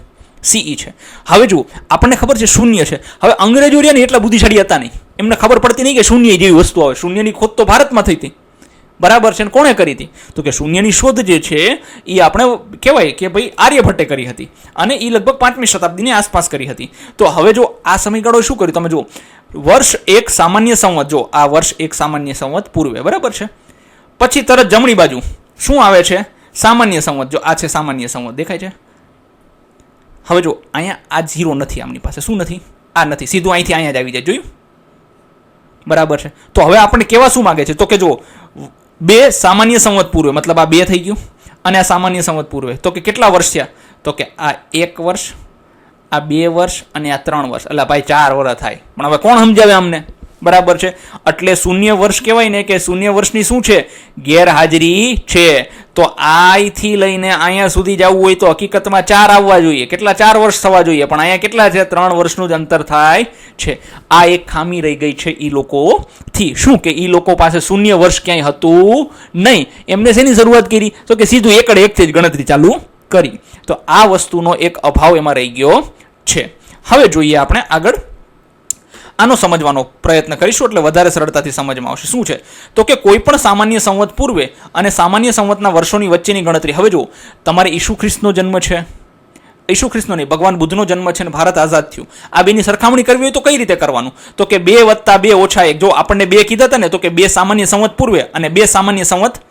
Speaker 1: CE છે. હવે જુઓ, આપણને ખબર છે 0 છે. હવે અંગ્રેજો રહ્યા ને એટલા બુદ્ધિશાળી હતા નહીં, એમને ખબર પડતી નહીં કે શૂન્ય જેવી વસ્તુ આવે. શૂન્યની ખોજ તો ભારતમાં થઈ હતી, બરાબર છે. ને કોણે કરી હતી? તો કે શૂન્યની શોધ જે છે એ આપણે કહેવાય કે ભાઈ આર્યભટ્ટે કરી હતી, અને એ લગભગ 5મી શતાબ્દીની આસપાસ કરી હતી. તો હવે જો આ સમયગાળો શું કર્યું તમે જુઓ, વર્ષ 1 સામાન્ય સંવત, જો આ વર્ષ 1 સામાન્ય સંવત પૂર્વે, બરાબર છે. પછી તરત જમણી બાજુ શું આવે છે? સામાન્ય સંવત. જો આ છે સામાન્ય સંવત, દેખાય છે? હવે જો અહીંયા આ 0 નથી આમની પાસે. શું નથી? આ નથી. સીધું અહીંથી અહીંયા જ આવી જાય. જોયું? બરાબર છે. તો હવે આપણને કેવા શું માગે છે? તો કે જો 2 સામાન્ય સંવત પૂર્વે, મતલબ આ 2 થઈ ગયું અને આ સામાન્ય સંવત પૂર્વે, તો કે કેટલા વર્ષ થયા? તો કે આ 1 વર્ષ, આ 2 વર્ષ અને આ 3 વર્ષ, એટલે ભાઈ 4 વર્ષ થાય. પણ હવે કોણ સમજાવે અમને? બરાબર છે. એટલે શૂન્ય વર્ષ કહેવાય ને કે શૂન્ય વર્ષની શું છે? ગેરહાજરી છે. તો આથી લઈને અહીંયા સુધી જવું હોય તો હકીકતમાં 4 આવવા જોઈએ. કેટલા? 4 વર્ષ થવા જોઈએ. પણ અહીંયા કેટલા છે? 3 વર્ષનું જ અંતર થાય છે. આ એક ખામી રહી ગઈ છે ઈ લોકોથી. શું કે ઈ લોકો પાસે શૂન્ય વર્ષ ક્યાંય હતું નહીં. એમને શેની શરૂઆત કરી? તો કે સીધું એકડે એકથી જ ગણતરી ચાલુ કરી. તો આ વસ્તુનો એક અભાવ એમાં રહી ગયો છે. હવે જોઈએ આપણે આગળ આનો સમજવાનો પ્રયત્ન કરીશું, એટલે વધારે સરળતાથી સમજમાં આવશે. શું છે? તો કે કોઈ પણ સામાન્ય સંવત પૂર્વે અને સામાન્ય સંવતના વર્ષોની વચ્ચેની ગણતરી. હવે જો તમારે ઈસુ ખ્રિસ્તનો જન્મ છે, ઈસુ ખ્રિસ્તનો નહીં, ભગવાન બુદ્ધનો જન્મ છે અને ભારત આઝાદ થયું, આ બેની સરખામણી કરવી હોય તો કઈ રીતે કરવાનું? તો કે 2 + 2 - 1. જો આપણને 2 કીધા હતા ને, તો કે 2 સામાન્ય સંવત પૂર્વે અને 2 સામાન્ય સંવત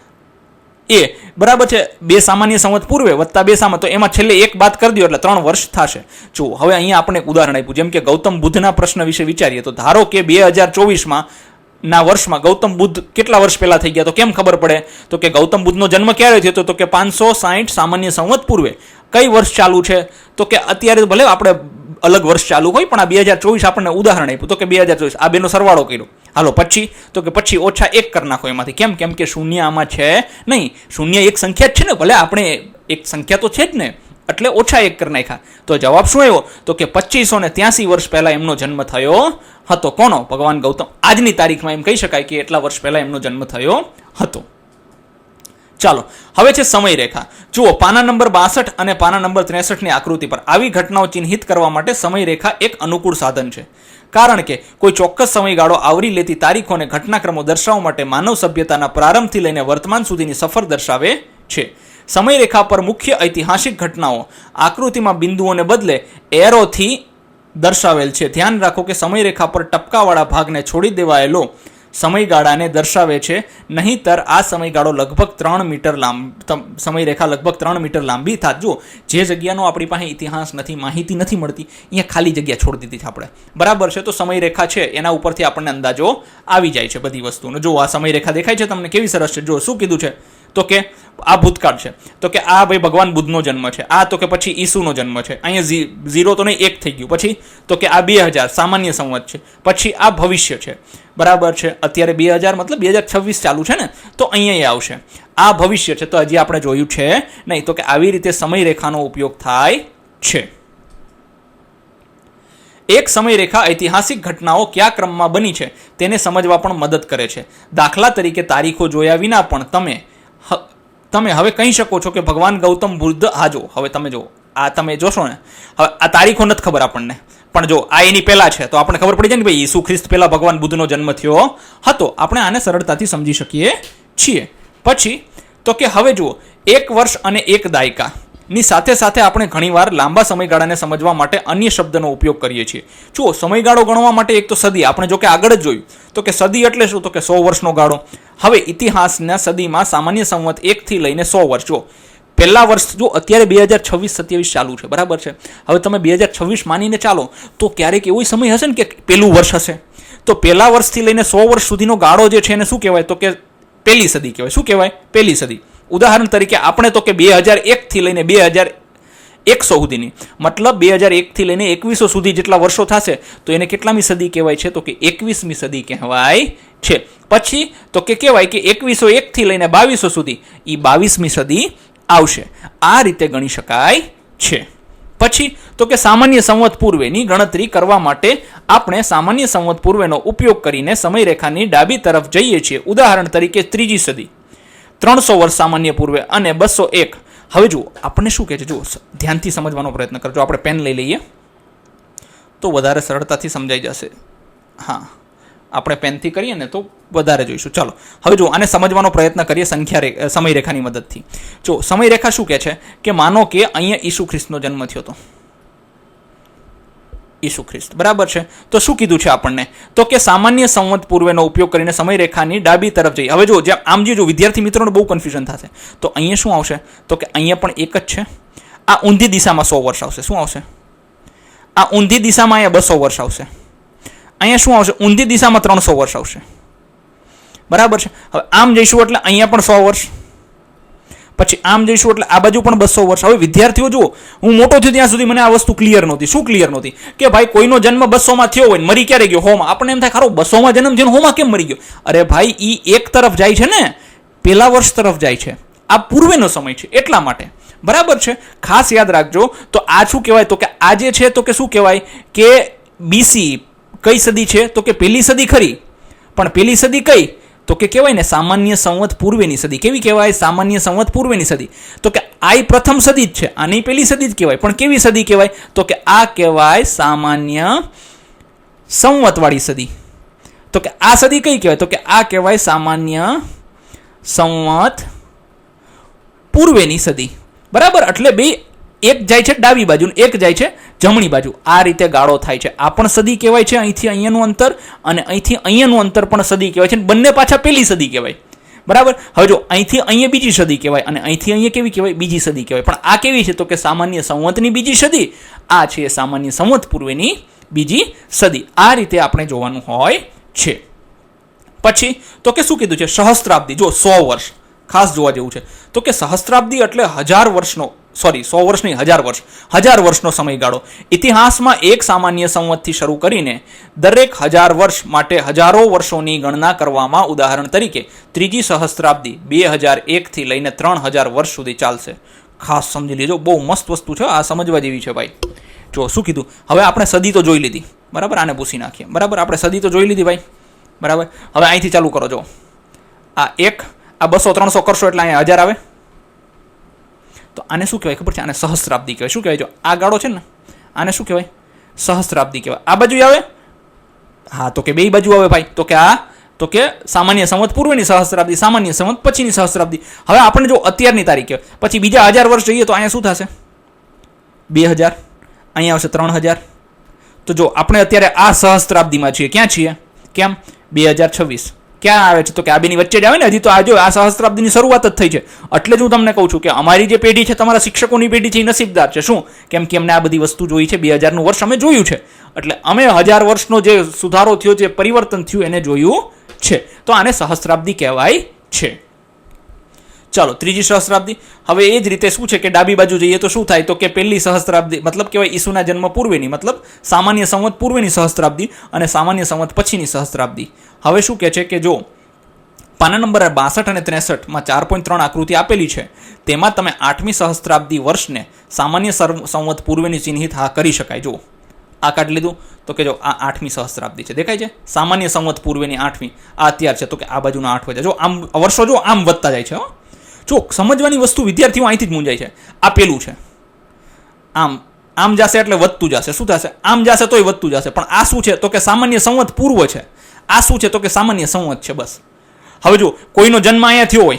Speaker 1: બરાબર છે. 2 સામાન્ય સંવત પૂર્વે વત્તા 2 સામાન્ય, તો એમાં છેલ્લે 1 બાદ કરી દો એટલે 3 વર્ષ થશે. જો હવે અહીંયા આપણે એક ઉદાહરણ આપ્યું, જેમ કે ગૌતમ બુદ્ધના પ્રશ્ન વિશે વિચારીએ તો ધારો કે 2024 ના વર્ષમાં ગૌતમ બુદ્ધ કેટલા વર્ષ પહેલા થઈ ગયા? તો કેમ ખબર પડે? તો કે ગૌતમ બુદ્ધનો જન્મ ક્યારે થયો? તો કે 560 સામાન્ય સંવત પૂર્વે. કઈ વર્ષ ચાલુ છે? તો કે અત્યારે ભલે આપણે અલગ વર્ષ ચાલુ હોય, પણ આ 2024 આપણને ઉદાહરણ આપ્યું, તો કે 2024 આ બેનો સરવાળો કર્યો. હાલો પછી, તો કે પછી -1 કરી નાખો એમાંથી. કેમ કે શૂન્ય આમાં છે નહીં. શૂન્ય એક સંખ્યા જ છે ને, ભલે આપણે એક સંખ્યા તો છે જ ને, એટલે -1 કરી નાખ્યા. તો જવાબ શું આવ્યો? તો કે 2583 વર્ષ પહેલા એમનો જન્મ થયો હતો. કોનો? ભગવાન ગૌતમ. આજની તારીખમાં એમ કહી શકાય કે એટલા વર્ષ પહેલા એમનો જન્મ થયો હતો. ચાલો હવે છે સમયરેખા. જુઓ પાના નંબર 62 અને પાના નંબર 63 ની આકૃતિ પર આવી ઘટનાઓ ચિહ્નિત કરવા માટે સમયરેખા એક અનુકૂળ સાધન છે. કારણ કે કોઈ ચોક્કસ સમયગાળો આવરી લેતી તારીખોને ઘટનાક્રમો દર્શાવવા માટે માનવ સભ્યતાના પ્રારંભથી લઈને વર્તમાન સુધીની સફર દર્શાવે છે. સમયરેખા પર મુખ્ય ઐતિહાસિક ઘટનાઓ આકૃતિમાં બિંદુઓને બદલે એરોથી દર્શાવેલ છે. ધ્યાન રાખો કે સમયરેખા પર ટપકાવાળા ભાગને છોડી દેવાયેલો સમયગાળાને દર્શાવે છે, નહીંતર આ સમયગાળો લગભગ 3 મીટર સમયરેખા લગભગ 3 મીટર લાંબી થાત. જો જે જગ્યાનો આપણી પાસે ઇતિહાસ નથી, માહિતી નથી મળતી, અહીંયા ખાલી જગ્યા છોડી દીધી છે આપણે. બરાબર છે. તો સમયરેખા છે એના ઉપરથી આપણને અંદાજો આવી જાય છે બધી વસ્તુનો. જો આ સમયરેખા દેખાય છે તમને, કેવી સરસ છે. જો શું કીધું છે? તો કે આ ભૂતકાળ છે, તો કે આ ભાઈ ભગવાન બુદ્ધનો જન્મ છે, આ તો કે પછી ઈસુનો જન્મ છે, અહીંયા 0 તો નહીં 1 થઈ ગયું. પછી તો કે આ 2000 સામાન્ય સંવત છે, પછી આ ભવિષ્ય છે. બરાબર છે. અત્યારે 2000 મતલબ 2026 ચાલુ છે ને, તો અહીંયા આવશે. આ ભવિષ્ય છે, તો હજી આપણે જોયું છે નહીં. તો કે આવી રીતે સમયરેખાનો ઉપયોગ થાય છે. એક સમયરેખા ઐતિહાસિક ઘટનાઓ કયા ક્રમમાં બની છે તેને સમજવા પણ મદદ કરે છે. દાખલા તરીકે તારીખો જોયા વિના પણ તમે હવે કહી શકો છો કે ભગવાન ગૌતમ બુદ્ધ, હા જો હવે તમે જો આ તમે જોશો ને, હવે આ તારીખો નથી ખબર આપણને, પણ જો આ એની પહેલા છે તો આપણે ખબર પડી જાય ને ભાઈ ઈસુ ખ્રિસ્ત પહેલા ભગવાન બુદ્ધનો જન્મ થયો હતો. આપણે આને સરળતાથી સમજી શકીએ છીએ. પછી તો કે હવે જુઓ 1 વર્ષ અને 1 દાયકા ની સાથે સાથે આપણે ઘણીવાર લાંબા સમયગાળાને સમજવા માટે અન્ય શબ્દનો ઉપયોગ કરીએ છીએ. જુઓ સમયગાળો ગણવા માટે એક તો સદી, આપણે જો કે આગળ જ જોયું, તો કે સદી એટલે શું? તો કે 100 વર્ષનો ગાળો. હવે ઇતિહાસના સદીમાં સામાન્ય સંવત 1 થી લઈને 100 વર્ષ. જો પહેલા વર્ષ, જો અત્યારે 2026-27 ચાલુ છે, બરાબર છે. હવે તમે 2026 માનીને ચાલો તો ક્યારેક એવો સમય હશે ને કે પહેલું વર્ષ હશે, તો પહેલા વર્ષથી લઈને 100 વર્ષ સુધીનો ગાળો જે છે એને શું કહેવાય? તો કે પહેલી સદી કહેવાય. શું કહેવાય? પહેલી સદી. ઉદાહરણ તરીકે આપણે તો કે 2001 થી લઈને 2100 સુધીની, મતલબ 2001 થી લઈને 2100 સુધી જેટલા વર્ષો થશે તો એને કેટલામી સદી કહેવાય છે? તો કે 21મી સદી કહેવાય છે. પછી તો કે કહેવાય કે 2101 થી લઈને 2200 સુધી એ 22મી સદી આવશે. આ રીતે ગણી શકાય છે. પછી તો કે સામાન્ય સંવત પૂર્વેની ગણતરી કરવા માટે આપણે સામાન્ય સંવત પૂર્વેનો ઉપયોગ કરીને સમયરેખાની ડાબી તરફ જઈએ છીએ. ઉદાહરણ તરીકે 3જી સદી, 300 વર્ષ સામાન્ય પૂર્વે અને 201. હવે જુઓ આપણને શું કહે છે, જુઓ ધ્યાનથી સમજવાનો પ્રયત્ન કરજો. આપણે પેન લઈ લઈએ તો વધારે સરળતાથી સમજાઈ જશે. હા, આપણે પેનથી કરીએ ને તો વધારે જોઈશું. ચાલો હવે જુઓ આને સમજવાનો પ્રયત્ન કરીએ સમયરેખાની મદદથી. જો સમયરેખા શું કહે છે કે માનો કે અહીંયા ઈસુ ખ્રિસ્તનો જન્મ થયો હતો, ઈસુ ખ્રિસ્ત, બરાબર છે. તો શું કીધું છે આપણને? તો કે સામાન્ય સંવત પૂર્વેનો ઉપયોગ કરીને સમયરેખાની ડાબી તરફ જઈ. હવે જો જેમ આમ જો વિદ્યાર્થી મિત્રોને બહુ કન્ફ્યુઝન થશે, તો અહીંયા શું આવશે? તો કે અહીંયા પણ એક જ છે. આ ઊંધી દિશામાં 100 વર્ષ આવશે. શું આવશે? આ ઊંધી દિશામાં અહીંયા 200 વર્ષ આવશે. અહીંયા શું આવશે? ઊંધી દિશામાં 300 વર્ષ આવશે, બરાબર છે. હવે આમ જઈશું એટલે અહીંયા પણ 100 વર્ષ, પછી આમ જઈશું એટલે આ બાજુ પણ 200 વર્ષ. હવે વિદ્યાર્થીઓ જુઓ, હું મોટો થયો ત્યાં સુધી મને આ વસ્તુ ક્લિયર નહોતી. શું ક્લિયર નહોતી? કે ભાઈ કોઈનો જન્મ 200માં થયો હોય, મરી ક્યારે ગયો? 100માં. આપણને એમ થાય ખરો 200માં જન્મ થયો, 100માં કેમ મરી ગયો? અરે ભાઈ, ઈ એક તરફ જાય છે ને, પેલા વર્ષ તરફ જાય છે. આ પૂર્વેનો સમય છે, એટલા માટે, બરાબર છે. ખાસ યાદ રાખજો. તો આ શું કહેવાય? તો કે આ જે છે તો કે શું કહેવાય? કે BC કઈ સદી છે? તો કે પહેલી સદી ખરી, પણ પહેલી સદી કઈ? તો કે કહેવાય ને સામાન્ય સંવત પૂર્વેની સદી. કેવી કહેવાય? સામાન્ય સંવત પૂર્વેની સદી. તો કે આ પ્રથમ સદી જ છે, આની પહેલી સદી જ કહેવાય, પણ કેવી સદી કહેવાય? તો કે આ કહેવાય સામાન્ય સંવતવાળી સદી. તો કે આ સદી કઈ કહેવાય? તો કે આ કહેવાય સામાન્ય સંવત પૂર્વેની સદી, બરાબર. એટલે બે એક જાય છે ડાબી બાજુ, એક જાય છે જમણી બાજુ. આ રીતે ગાળો થાય છે. આ પણ સદી કહેવાય છે, અહીંથી અહીંયાનું અંતર, અને અહીંથી અહીંયાનું અંતર પણ સદી કહેવાય છે. બંને પાછા પહેલી સદી કહેવાય, બરાબર. હવે જો અહીંથી અહીંયા બીજી સદી કહેવાય, અને અહીંથી અહીંયા કેવી કહેવાય? બીજી સદી કહેવાય. પણ આ કેવી છે? તો કે સામાન્ય સંવતની બીજી સદી. આ છે સામાન્ય સંવત પૂર્વેની બીજી સદી. આ રીતે આપણે જોવાનું હોય છે. પછી તો કે શું કીધું છે? સહસ્ત્રાબ્દી. જો 100 વર્ષ ખાસ જોવા જેવું છે. તો કે સહસ્ત્રાબ્દી એટલે 1000 વર્ષનો, સોરી 100 વર્ષ નહીં, 1000 વર્ષ, 1000 વર્ષનો સમયગાળો. ઇતિહાસમાં એક સામાન્ય સંવતથી શરૂ કરીને દરેક 1000 વર્ષ માટે હજારો વર્ષોની ગણના કરવામાં. ઉદાહરણ તરીકે ત્રીજી સહસ્ત્રાબ્દી 2001 થી લઈને 3000 વર્ષ સુધી ચાલશે. ખાસ સમજી લેજો, બહુ મસ્ત વસ્તુ છે, આ સમજવા જેવી છે ભાઈ. જો શું કીધું? હવે આપણે સદી તો જોઈ લીધી, બરાબર. આને પૂછી નાખીએ, બરાબર. આપણે સદી તો જોઈ લીધી ભાઈ, બરાબર. હવે અહીંથી ચાલુ કરો. જો આ 1, આ 200 300 કરશો એટલે અહીંયા 1000 આવે. તો આને શું કહેવાય ખબર છે? આને સહસ્ત્રાબ્દી કહેવાય. શું કહેવાય? જો આ ગાળો છે ને, આને શું કહેવાય? સહસ્ત્રાબ્દી કહેવાય. આ બાજુ આવે, હા, તો કે બે બાજુ આવે ભાઈ. તો કે આ તો કે સામાન્ય સંવત પૂર્વેની સહસ્ત્રાબ્દી, સામાન્ય સંવત પછીની સહસ્ત્રાબ્દી. હવે આપણે જો અત્યારની તારીખ કહેવાય, પછી બીજા 1000 વર્ષ જઈએ તો અહીંયા શું થશે? 2000, અહીંયા આવશે 3000. તો જો આપણે અત્યારે આ સહસ્ત્રાબ્દીમાં છીએ. ક્યાં છીએ? કેમ? 2026. ક્યાં આવે છે? તો કે આ બેની વચ્ચે જ આવે ને. હજી તો આ જો આ સહસ્ત્રાબ્દીની શરૂઆત જ થઈ છે. એટલે જ હું તમને કહું છું કે અમારી જે પેઢી છે, તમારા શિક્ષકોની પેઢી છે, એ નસીબદાર છે. શું? કેમ કે અમને આ બધી વસ્તુ જોઈ છે. 2000નું વર્ષ અમે જોયું છે, એટલે અમે 1000 વર્ષનો જે સુધારો થયો, જે પરિવર્તન થયું, એને જોયું છે. તો આને સહસ્ત્રાબ્દી કહેવાય છે. ચાલો, ત્રીજી સહસ્ત્રાબ્દી. હવે એ જ રીતે શું છે કે ડાબી બાજુ જઈએ તો શું થાય? તો કે પહેલી સહસ્ત્રાબ્દી મતલબ કહેવાય ઈસુના જન્મ પૂર્વેની, મતલબ સામાન્ય સંવત પૂર્વેની સહસ્ત્રાબ્દી, અને સામાન્ય સંવત પછીની સહસ્ત્રાબ્દી. હવે શું કહે છે કે જો પાના નંબર 62 અને 63માં 4.3 આકૃતિ આપેલી છે, તેમાં તમે 8મી સહસ્ત્રાબ્દી વર્ષને સામાન્ય સંવત પૂર્વેની ચિહ્નિત કરી શકાય. જો આ કાઢી લીધું. તો કે જો આ 8મી સહસ્ત્રાબ્દી છે, દેખાય છે? સામાન્ય સંવત પૂર્વેની 8મી આ અત્યાર છે. તો કે આ બાજુના 8 વધ્યા. જો આમ વર્ષો જો આમ વધતા જાય છે. જો સમજવાની વસ્તુ વિદ્યાર્થીઓ અહીંથી જ મૂંઝાય છે. આ પેલું છે, આમ આમ જશે એટલે વધતું જશે. શું થશે? આમ જશે તોય વધતું જશે. પણ આ શું છે? તો કે સામાન્ય સંવત પૂર્વ છે. આ શું છે? તો કે સામાન્ય સંવત છે, બસ. હવે જો કોઈનો જન્મ અહીંયા થયો હોય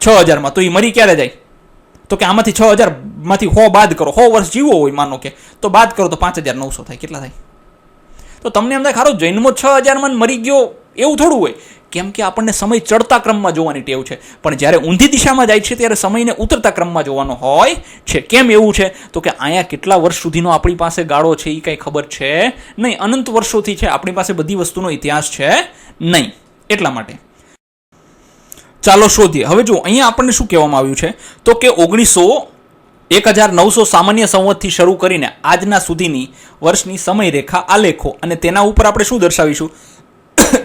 Speaker 1: 6000માં, તો એ મરી ક્યારે જાય? તો કે આમાંથી 6000માંથી 100 બાદ કરો. 100 વર્ષ જીવો હોય માનો કે, તો બાદ કરો તો 5900 થાય. કેટલા થાય? તો તમને એમ થાય ખારો જન્મો 6000માં મરી ગયો, એવું થોડું હોય. કેમ કે આપણને સમય ચડતા ક્રમમાં જોવાની ટેવ છે, પણ જ્યારે ઊંધી દિશામાં જાય છે ત્યારે સમયને ઉતરતા ક્રમમાં જોવાનો હોય છે. કેમ એવું છે? તો કે અહીંયા કેટલા વર્ષ સુધીનો આપણી પાસે ગાળો છે એ કંઈ ખબર છે નહીં. અનંત વર્ષોથી છે, આપણી પાસે બધી વસ્તુનો ઇતિહાસ છે નહીં, એટલા માટે. ચાલો શોધીએ. હવે જો અહીંયા આપણને શું કહેવામાં આવ્યું છે? તો કે 1900 સામાન્ય સંવતથી શરૂ કરીને આજના સુધીની વર્ષની સમયરેખા આલેખો, અને તેના ઉપર આપણે શું દર્શાવીશું?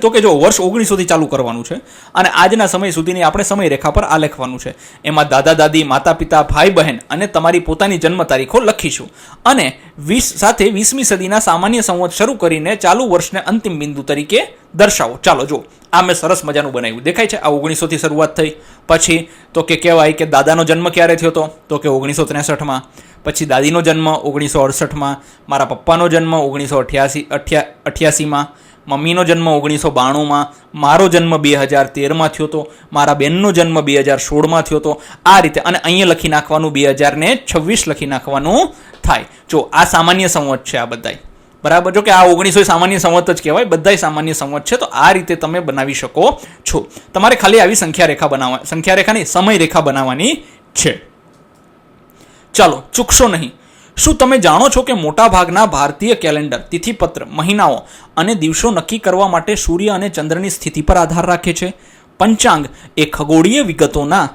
Speaker 1: તો કે જો વર્ષ 1900થી ચાલુ કરવાનું છે, અને આજના સમય સુધીની આપણે સમયરેખા પર આલેખવાનું છે. એમાં દાદા દાદી, માતા પિતા, ભાઈ બહેન અને તમારી પોતાની જન્મ તારીખો લખીશું. અને 20મી સદીના સામાન્ય સંવત શરૂ કરીને ચાલુ વર્ષને અંતિમ બિંદુ તરીકે દર્શાવો. ચાલો જો આ મેં સરસ મજાનું બનાવ્યું, દેખાય છે? આ 1900થી શરૂઆત થઈ. પછી તો કે કહેવાય કે દાદાનો જન્મ ક્યારે થયો હતો? તો કે 1963માં. પછી દાદીનો જન્મ 1968માં. મારા પપ્પાનો જન્મ 1988માં. મમ્મીનો જન્મ 1992માં. મારો જન્મ 2013માં થયો હતો. મારા બેનનો જન્મ 2016માં થયો હતો. આ રીતે. અને અહીંયા લખી નાખવાનું 2026 લખી નાખવાનું થાય. જો આ સામાન્ય સંવત છે આ બધાય, બરાબર. જો કે આ 1900 સામાન્ય સંવત જ કહેવાય, બધાય સામાન્ય સંવત છે. તો આ રીતે તમે બનાવી શકો છો. તમારે ખાલી આવી સંખ્યા રેખા નહીં, સમય રેખા બનાવવાની છે. ચાલો ચૂકશો નહીં. શું તમે જાણો છો કે મોટાભાગના ભારતીય કેલેન્ડર તિથિપત્ર મહિનાઓ અને દિવસો નક્કી કરવા માટે સૂર્ય અને ચંદ્રની સ્થિતિ પર આધાર રાખે છે? પંચાંગ એ ખગોળીય વિગતોના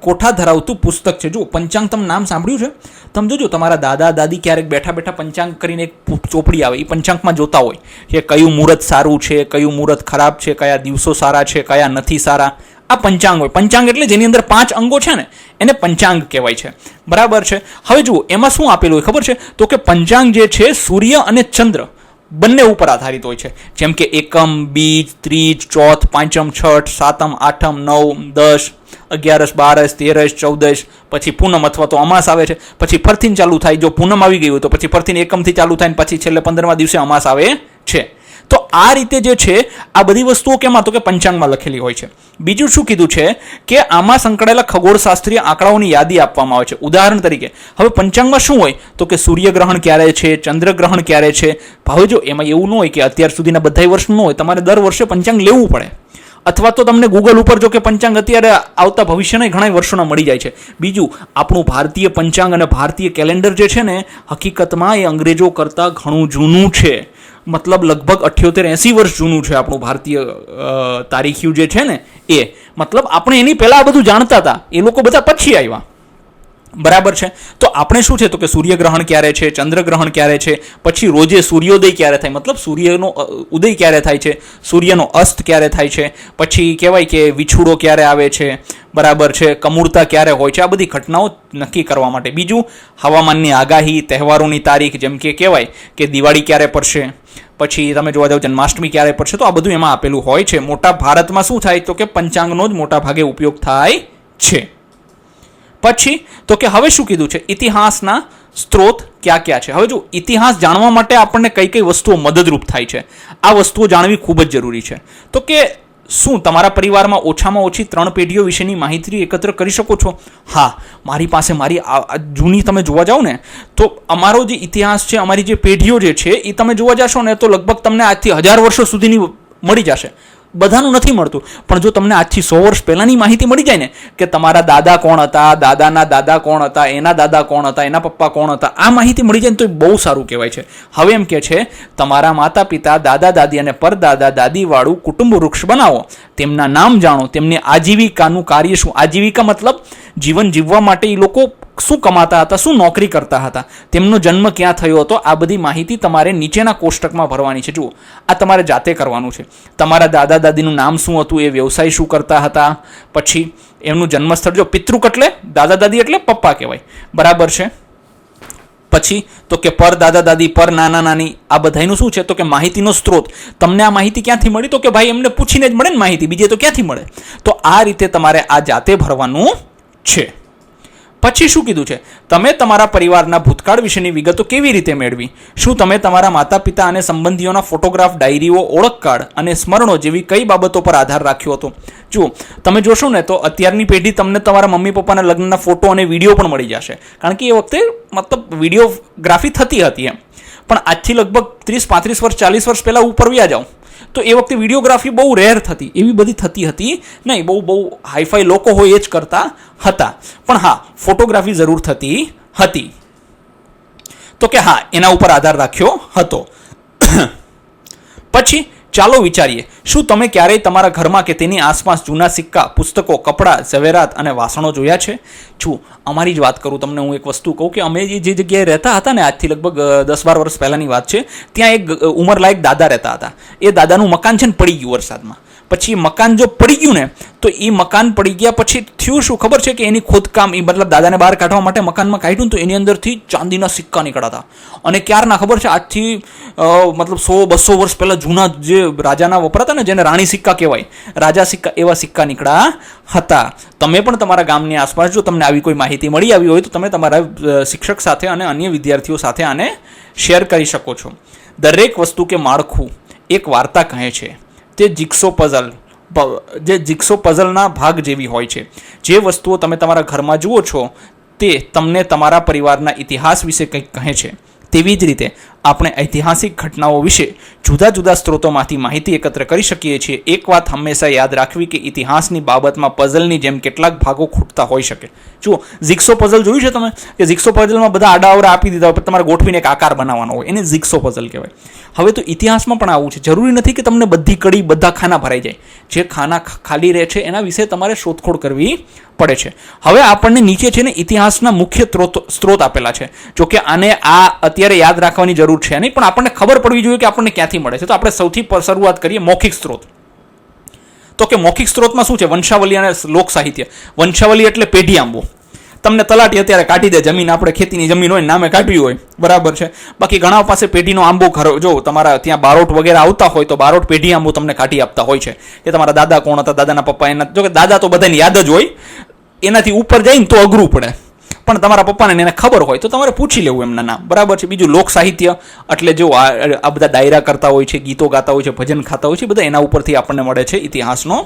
Speaker 1: કોઠા ધરાવતું પુસ્તક છે. જો પંચાંગ તમે નામ સાંભળ્યું છે? તમે જોજો તમારા દાદા દાદી ક્યારેક બેઠા બેઠા પંચાંગ કરીને એક ચોપડી આવે, એ પંચાંગમાં જોતા હોય કે કયું મુહૂર્ત સારું છે, કયું મુહૂર્ત ખરાબ છે, કયા દિવસો સારા છે, કયા નથી સારા. આ પંચાંગ હોય. પંચાંગ એટલે જેની અંદર 5 અંગો છે ને એને પંચાંગ કહેવાય છે. બરાબર છે. હવે જુઓ એમાં શું આપેલું હોય ખબર છે? તો કે પંચાંગ જે છે સૂર્ય અને ચંદ્ર બંને ઉપર આધારિત હોય છે. જેમ કે એકમ, બીજ, ત્રીજ, ચોથ, પાંચમ, છઠ, સાતમ, આઠમ, નવ, 10, 11, 12, 13, 14, પછી પૂનમ અથવા તો અમાસ આવે છે, પછી ફરથી ચાલુ થાય. જો પૂનમ આવી ગઈ હોય તો પછી ફરથી એકમથી ચાલુ થાય, પછી છેલ્લે 15મા દિવસે અમાસ આવે છે. તો આ રીતે જે છે આ બધી વસ્તુઓ કેમાં? તો કે પંચાંગમાં લખેલી હોય છે. બીજું શું કીધું છે કે આમાં સંકળાયેલા ખગોળશાસ્ત્રીય આંકડાઓની યાદી આપવામાં આવે છે. ઉદાહરણ તરીકે હવે પંચાંગમાં શું હોય તો કે સૂર્યગ્રહણ ક્યારે છે, ચંદ્રગ્રહણ ક્યારે છે. હવે જો એમાં એવું ન હોય કે અત્યાર સુધીના બધા વર્ષનું ન હોય, તમારે દર વર્ષે પંચાંગ લેવું પડે. અથવા તો તમને ગૂગલ ઉપર જો કે પંચાંગ અત્યારે આવતા ભવિષ્યના ઘણા વર્ષોના મળી જાય છે. બીજું, આપણું ભારતીય પંચાંગ અને ભારતીય કેલેન્ડર જે છે ને હકીકતમાં એ અંગ્રેજો કરતાં ઘણું જૂનું છે. મતલબ લગભગ 78-80 વર્ષ જૂનું છે આપણું ભારતીય તારીખ્યું જે છે ને એ. મતલબ આપણે એની પહેલા આ બધું જાણતા હતા, એ લોકો બધા પછી આવ્યા. બરાબર છે. તો આપણે શું છે તો કે સૂર્યગ્રહણ ક્યારે છે, ચંદ્રગ્રહણ ક્યારે છે, પછી રોજે સૂર્યોદય ક્યારે થાય, મતલબ સૂર્યનો ઉદય ક્યારે થાય છે, સૂર્યનો અસ્ત ક્યારે થાય છે, પછી કહેવાય કે વિછુડો ક્યારે આવે છે, બરાબર છે, કમૂરતા ક્યારે હોય છે, આ બધી ઘટનાઓ નક્કી કરવા માટે. બીજું, હવામાનની આગાહી, તહેવારોની તારીખ, જેમ કે કહેવાય કે દિવાળી ક્યારે પડશે, પછી તમે જોવા જાવ જન્માષ્ટમી ક્યારે પડશે, તો આ બધું એમાં આપેલું હોય છે. મોટા ભારતમાં શું થાય તો કે પંચાંગનો જ મોટા ભાગે ઉપયોગ થાય છે. પછી તો કે હવે શું કીધું છે? ઇતિહાસના સ્ત્રોત ક્યાં ક્યાં છે? હવે જો ઇતિહાસ જાણવા માટે આપણને કઈ કઈ વસ્તુઓ મદદરૂપ થાય છે, આ વસ્તુઓ જાણવી ખૂબ જ જરૂરી છે. તો કે શું તમારા પરિવારમાં ઓછામાં ઓછી 3 પેઢીઓ વિશેની માહિતી એકત્ર કરી શકો છો? હા, મારી પાસે મારી જૂની તમે જોવા જાઓ ને તો અમારો જે ઇતિહાસ છે, અમારી જે પેઢીઓ જે છે એ તમે જોવા જશો ને તો લગભગ તમને આજથી 1000 વર્ષો સુધીની મળી જશે. બધાનું નથી મળતું, પણ જો તમને આજથી 100 વર્ષ પહેલાંની માહિતી મળી જાય ને કે તમારા દાદા કોણ હતા, દાદાના દાદા કોણ હતા, એના દાદા કોણ હતા, એના પપ્પા કોણ હતા, આ માહિતી મળી જાય ને તો એ બહુ સારું કહેવાય છે. હવે એમ કે છે તમારા માતા પિતા, દાદા દાદી અને પરદાદા દાદીવાળું કુટુંબ વૃક્ષ બનાવો, તેમના નામ જાણો, તેમની આજીવિકાનું કાર્ય શું. આજીવિકા મતલબ જીવન જીવવા માટે એ લોકો શું કમાતા હતા, શું નોકરી કરતા હતા, તેમનો જન્મ ક્યાં થયો હતો, આ બધી માહિતી તમારે નીચેના કોષ્ટકમાં ભરવાની છે. જુઓ, આ તમારે જાતે કરવાનું છે. તમારા દાદા દાદીનું નામ શું હતું, એ વ્યવસાય શું કરતા હતા, પછી એમનું જન્મસ્થળ, જો પિતૃક એટલે દાદા દાદી એટલે પપ્પા કહેવાય, બરાબર છે. પછી તો કે પર દાદા દાદી, પર નાના નાની, આ બધાનું શું છે તો કે માહિતીનો સ્ત્રોત. તમને આ માહિતી ક્યાંથી મળી? તો કે ભાઈ એમને પૂછીને જ મળે ને માહિતી, બીજે તો ક્યાંથી મળે? તો આ રીતે તમારે આ જાતે ભરવાનું છે. પછી શું કીધું છે? તમે તમારા પરિવારના ભૂતકાળ વિશેની વિગતો કેવી રીતે મેળવી? શું તમે તમારા માતા પિતા અને સંબંધીઓના ફોટોગ્રાફ, ડાયરીઓ, ઓળખ કાર્ડ અને સ્મરણો જેવી કઈ બાબતો પર આધાર રાખ્યો હતો? જુઓ, તમે જોશો ને તો અત્યારની પેઢી તમને તમારા મમ્મી પપ્પાના લગ્નના ફોટો અને વિડીયો પણ મળી જશે, કારણ કે એ વખતે મતલબ વિડીયોગ્રાફી થતી હતી એમ. પણ આજથી લગભગ 30-35 વર્ષ, 40 વર્ષ પહેલાં ઉપર વ્યા જાઓ તો એ વખતે વિડીયોગ્રાફી બહુ રેર થતી, એવી બધી થતી હતી નહીં. બહુ હાઈફાઈ લોકો હોય એ જ કરતા હતા, પણ હા ફોટોગ્રાફી જરૂર થતી હતી. તો કે હા, એના ઉપર આધાર રાખ્યો હતો. પછી ચાલો વિચારીએ, શું તમે ક્યારેય તમારા ઘરમાં કે તેની આસપાસ જૂના સિક્કા, પુસ્તકો, કપડાં, ઝવેરાત અને વાસણો જોયા છે? છું અમારી જ વાત કરું તમને, હું એક વસ્તુ કહું કે અમે જે જગ્યાએ રહેતા હતા ને આજથી લગભગ 10-12 વર્ષ પહેલાંની વાત છે, ત્યાં એક ઉંમરલાયક દાદા રહેતા હતા. એ દાદાનું મકાન છે ને પડી ગયું વરસાદમાં. પછી મકાન જો પડી ગયું ને તો એ મકાન પડી ગયા પછી થયું શું ખબર છે કે એની ખોદકામ, એ મતલબ દાદાને બહાર કાઢવા માટે મકાનમાં કાઢ્યું તો એની અંદરથી ચાંદીના સિક્કા નીકળ્યા. અને ક્યારના ખબર છે? આજથી મતલબ 100-200 વર્ષ પહેલાં જૂના જે રાજાના વપરાતા ને, જેને રાણી સિક્કા કહેવાય, રાજા સિક્કા, એવા સિક્કા નીકળ્યા હતા. તમે પણ તમારા ગામની આસપાસ જો તમને આવી કોઈ માહિતી મળી આવી હોય તો તમે તમારા શિક્ષક સાથે અને અન્ય વિદ્યાર્થીઓ સાથે આને શેર કરી શકો છો. દરેક વસ્તુ કે માળખું એક વાર્તા કહે છે. તે જિક્સો પઝલના ભાગ જેવી હોય છે. જે વસ્તુઓ તમે તમારા ઘરમાં જુઓ છો તે તમને તમારા પરિવારના ઇતિહાસ વિશે કંઈક કહે છે. તેવી જ રીતે આપણે ઐતિહાસિક ઘટનાઓ વિશે જુદા જુદા સ્ત્રોતોમાંથી માહિતી એકત્ર કરી શકીએ છીએ. એક વાત હંમેશા યાદ રાખવી કે ઇતિહાસની બાબતમાં પઝલની જેમ કેટલાક ભાગો ખૂટતા હોઈ શકે. જુઓ, ઝિગ્સો પઝલ જોયું છે તમે કે ઝિગ્સો પઝલમાં બધા આડાઅવળા આપી દીધા હોય, તમારે ગોઠવીને એક આકાર બનાવવાનો હોય, એને ઝિગ્સો પઝલ કહેવાય. હવે તો ઇતિહાસમાં પણ આવું છે. જરૂરી નથી કે તમને બધી કડી બધા ખાના ભરાઈ જાય. જે ખાના ખાલી રહે છે એના વિશે તમારે શોધખોળ કરવી પડે છે. હવે આપણને નીચે છે ને ઇતિહાસના મુખ્ય સ્ત્રોત આપેલા છે. જો કે આને અત્યારે યાદ રાખવાની જરૂર છે નહીં, પણ આપણને ખબર પડવી જોઈએ કે આપણને ક્યાંથી મળે છે. તો આપણે સૌથી શરૂઆત કરીએ મૌખિક સ્ત્રોત. તો કે મૌખિક સ્ત્રોતમાં શું છે? વંશાવલી અને લોક સાહિત્ય. વંશાવલી એટલે પેઢી આંબો. તમને તલાટી અત્યારે કાઢી દે, જમીન આપણે ખેતીની જમીન હોય નામે કાઢવી હોય, બરાબર છે. બાકી ઘણા પાસે પેઢીનો આંબો જો તમારા ત્યાં બારોટ વગેરે આવતા હોય તો બારોટ પેઢી આંબો તમને કાઢી આપતા હોય છે કે તમારા દાદા કોણ હતા, દાદાના પપ્પા એના. જો કે દાદા તો બધાની યાદ જ હોય, એનાથી ઉપર જઈને તો અઘરું પડે, પણ તમારા પપ્પાને એને ખબર હોય તો તમારે પૂછી લેવું એમના નામ, બરાબર છે. બીજું લોક સાહિત્ય એટલે જો આ બધા ડાયરા કરતા હોય છે, ગીતો ગાતા હોય છે, ભજન ખાતા હોય છે, બધા એના ઉપરથી આપણને મળે છે ઇતિહાસનો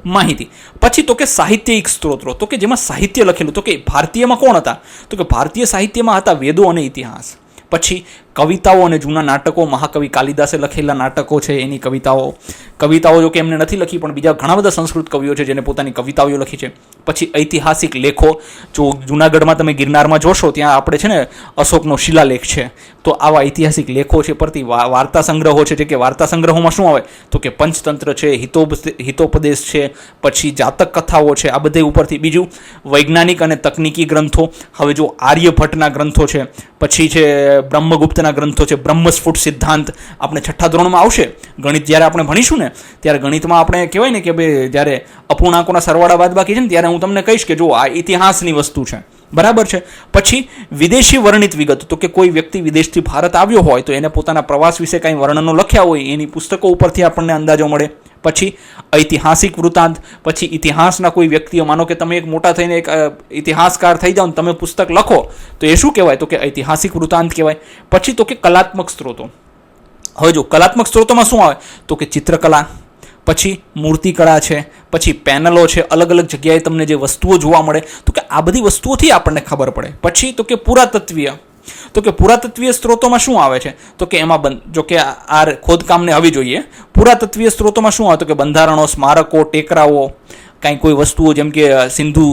Speaker 1: માહિતી. પછી તો કે સાહિત્યિક સ્ત્રોતો, તો કે જેમાં સાહિત્ય લખેલું. તો કે ભારતીયમાં કોણ હતા? તો કે ભારતીય સાહિત્યમાં હતા વેદો અને ઇતિહાસ. પછી કવિતાઓ અને જૂના નાટકો, મહાકવિ કાલિદાસે લખેલા નાટકો છે એની કવિતાઓ જો કે એમને નથી લખી, પણ બીજા ઘણા બધા સંસ્કૃત કવિઓ છે જેને પોતાની કવિતાઓ લખી છે. પછી ઐતિહાસિક લેખો, જો જૂનાગઢમાં તમે ગિરનારમાં જોશો ત્યાં આપણે છે ને અશોકનો શિલાલેખ છે, તો આવા ઐતિહાસિક લેખો છે. પરથી વાર્તા સંગ્રહો છે, જે કે વાર્તા સંગ્રહોમાં શું આવે તો કે પંચતંત્ર છે, હિતોપદેશ છે, પછી જાતક કથાઓ છે, આ બધે ઉપરથી. બીજું વૈજ્ઞાનિક અને તકનીકી ગ્રંથો. હવે જો આર્યભટ્ટના ગ્રંથો છે, પછી છે બ્રહ્મગુપ્તના ગ્રંથો છે, બ્રહ્મસ્ફુટ સિદ્ધાંત આપણે 6ઠ્ઠા ધોરણમાં આવશે. ગણિત જ્યારે આપણે ભણીશું ને ત્યારે ગણિતમાં આપણે કહેવાય ને કે ભાઈ જ્યારે અપૂર્ણાંકોના સરવાળા બાદબાકી છે ને ત્યારે હું તમને કહીશ કે જો આ ઇતિહાસની વસ્તુ છે, બરાબર છે. પછી વિદેશી વર્ણિત વિગત, તો કે કોઈ વ્યક્તિ વિદેશથી ભારત આવ્યો હોય તો એને પોતાના પ્રવાસ વિશે કાંઈ વર્ણનો લખ્યા હોય એની પુસ્તકો ઉપરથી આપણને અંદાજો મળે. પછી ઐતિહાસિક વૃત્તાંત. પછી ઇતિહાસના કોઈ વ્યક્તિઓ, માનો કે તમે એક મોટા થઈને એક ઇતિહાસકાર થઈ જાઓ ને તમે પુસ્તક લખો તો એ શું કહેવાય? તો કે ઐતિહાસિક વૃત્તાંત કહેવાય. પછી તો કે કલાત્મક સ્ત્રોતો. હવે જો કલાત્મક સ્ત્રોતોમાં શું આવે તો કે ચિત્રકલા, પછી મૂર્તિકળા છે, પછી પેનલો છે, અલગ અલગ જગ્યાએ તમને જે વસ્તુઓ જોવા મળે, તો કે આ બધી વસ્તુઓથી આપણને ખબર પડે. પછી તો કે પુરાતત્વીય. તો કે પુરાતત્વીય સ્ત્રોતોમાં શું આવે છે તો કે એમાં જો કે આ ખોદકામને આવી જોઈએ. પુરાતત્વીય સ્ત્રોતોમાં શું આવે તો કે બંધારણો, સ્મારકો, ટેકરાઓ, કાંઈ કોઈ વસ્તુઓ જેમ કે સિંધુ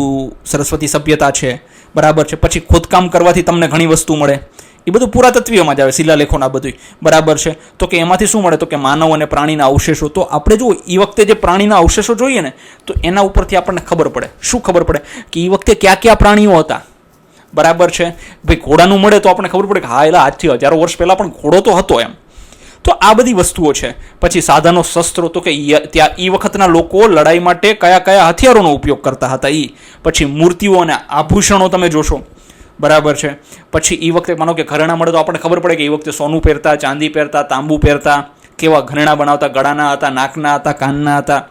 Speaker 1: સરસ્વતી સભ્યતા છે, બરાબર છે. પછી ખોદકામ કરવાથી તમને ઘણી વસ્તુ મળે, એ બધું પુરાતત્વીયમાં જ આવે, શિલાલેખોના બધું, બરાબર છે. તો કે એમાંથી શું મળે તો કે માનવ અને પ્રાણીના અવશેષો. તો આપણે જો એ વખતે જે પ્રાણીના અવશેષો જોઈએ ને તો એના ઉપરથી આપણને ખબર પડે. શું ખબર પડે કે એ વખતે કયા કયા પ્રાણીઓ હતા, બરાબર છે. ભાઈ ઘોડાનું મળે તો આપણને ખબર પડે કે હા એલા આજથી હજારો વર્ષ પહેલાં પણ ઘોડો તો હતો એમ. તો આ બધી વસ્તુઓ છે. પછી સાધનો, શસ્ત્રો, તો કે ત્યાં એ વખતના લોકો લડાઈ માટે કયા કયા હથિયારોનો ઉપયોગ કરતા હતા એ. પછી મૂર્તિઓ અને આભૂષણો તમે જોશો, બરાબર છે. પછી એ વખતે માનો કે ઘરેણા મળે તો આપણને ખબર પડે કે એ વખતે સોનું પહેરતા, ચાંદી પહેરતા, તાંબુ પહેરતા, કેવા ઘરેણા બનાવતા, ગળાના હતા, નાકના હતા, કાનના હતા.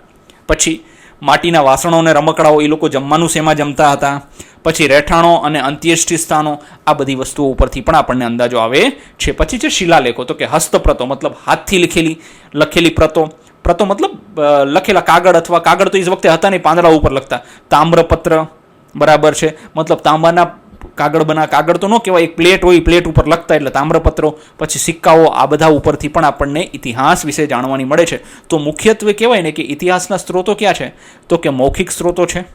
Speaker 1: પછી માટીના વાસણો અને રમકડાઓ, એ લોકો જમવાનું શેમાં જમતા હતા. પછી રહેઠાણો અને અંત્યેષ્ટિ સ્થાનો, આ બધી વસ્તુઓ ઉપરથી પણ આપણને અંદાજો આવે છે. પછી છે શિલાલેખો, તો કે હસ્તપ્રતો મતલબ હાથથી લખેલી પ્રતો મતલબ લખેલા કાગળ, અથવા કાગળ તો એ વખતે હતા નહીં, પાંદડા ઉપર લખતા. તામ્રપત્ર, બરાબર છે, મતલબ તાંબાના કાગળ તો ન કહેવાય, એક પ્લેટ હોય, પ્લેટ ઉપર લખતા એટલે તામ્રપત્રો. પછી સિક્કાઓ, આ બધા ઉપરથી પણ આપણને ઇતિહાસ વિશે જાણવાની મળે છે. તો મુખ્યત્વે કહેવાય ને કે ઇતિહાસના સ્ત્રોતો ક્યાં છે તો કે મૌખિક સ્ત્રોતો છે,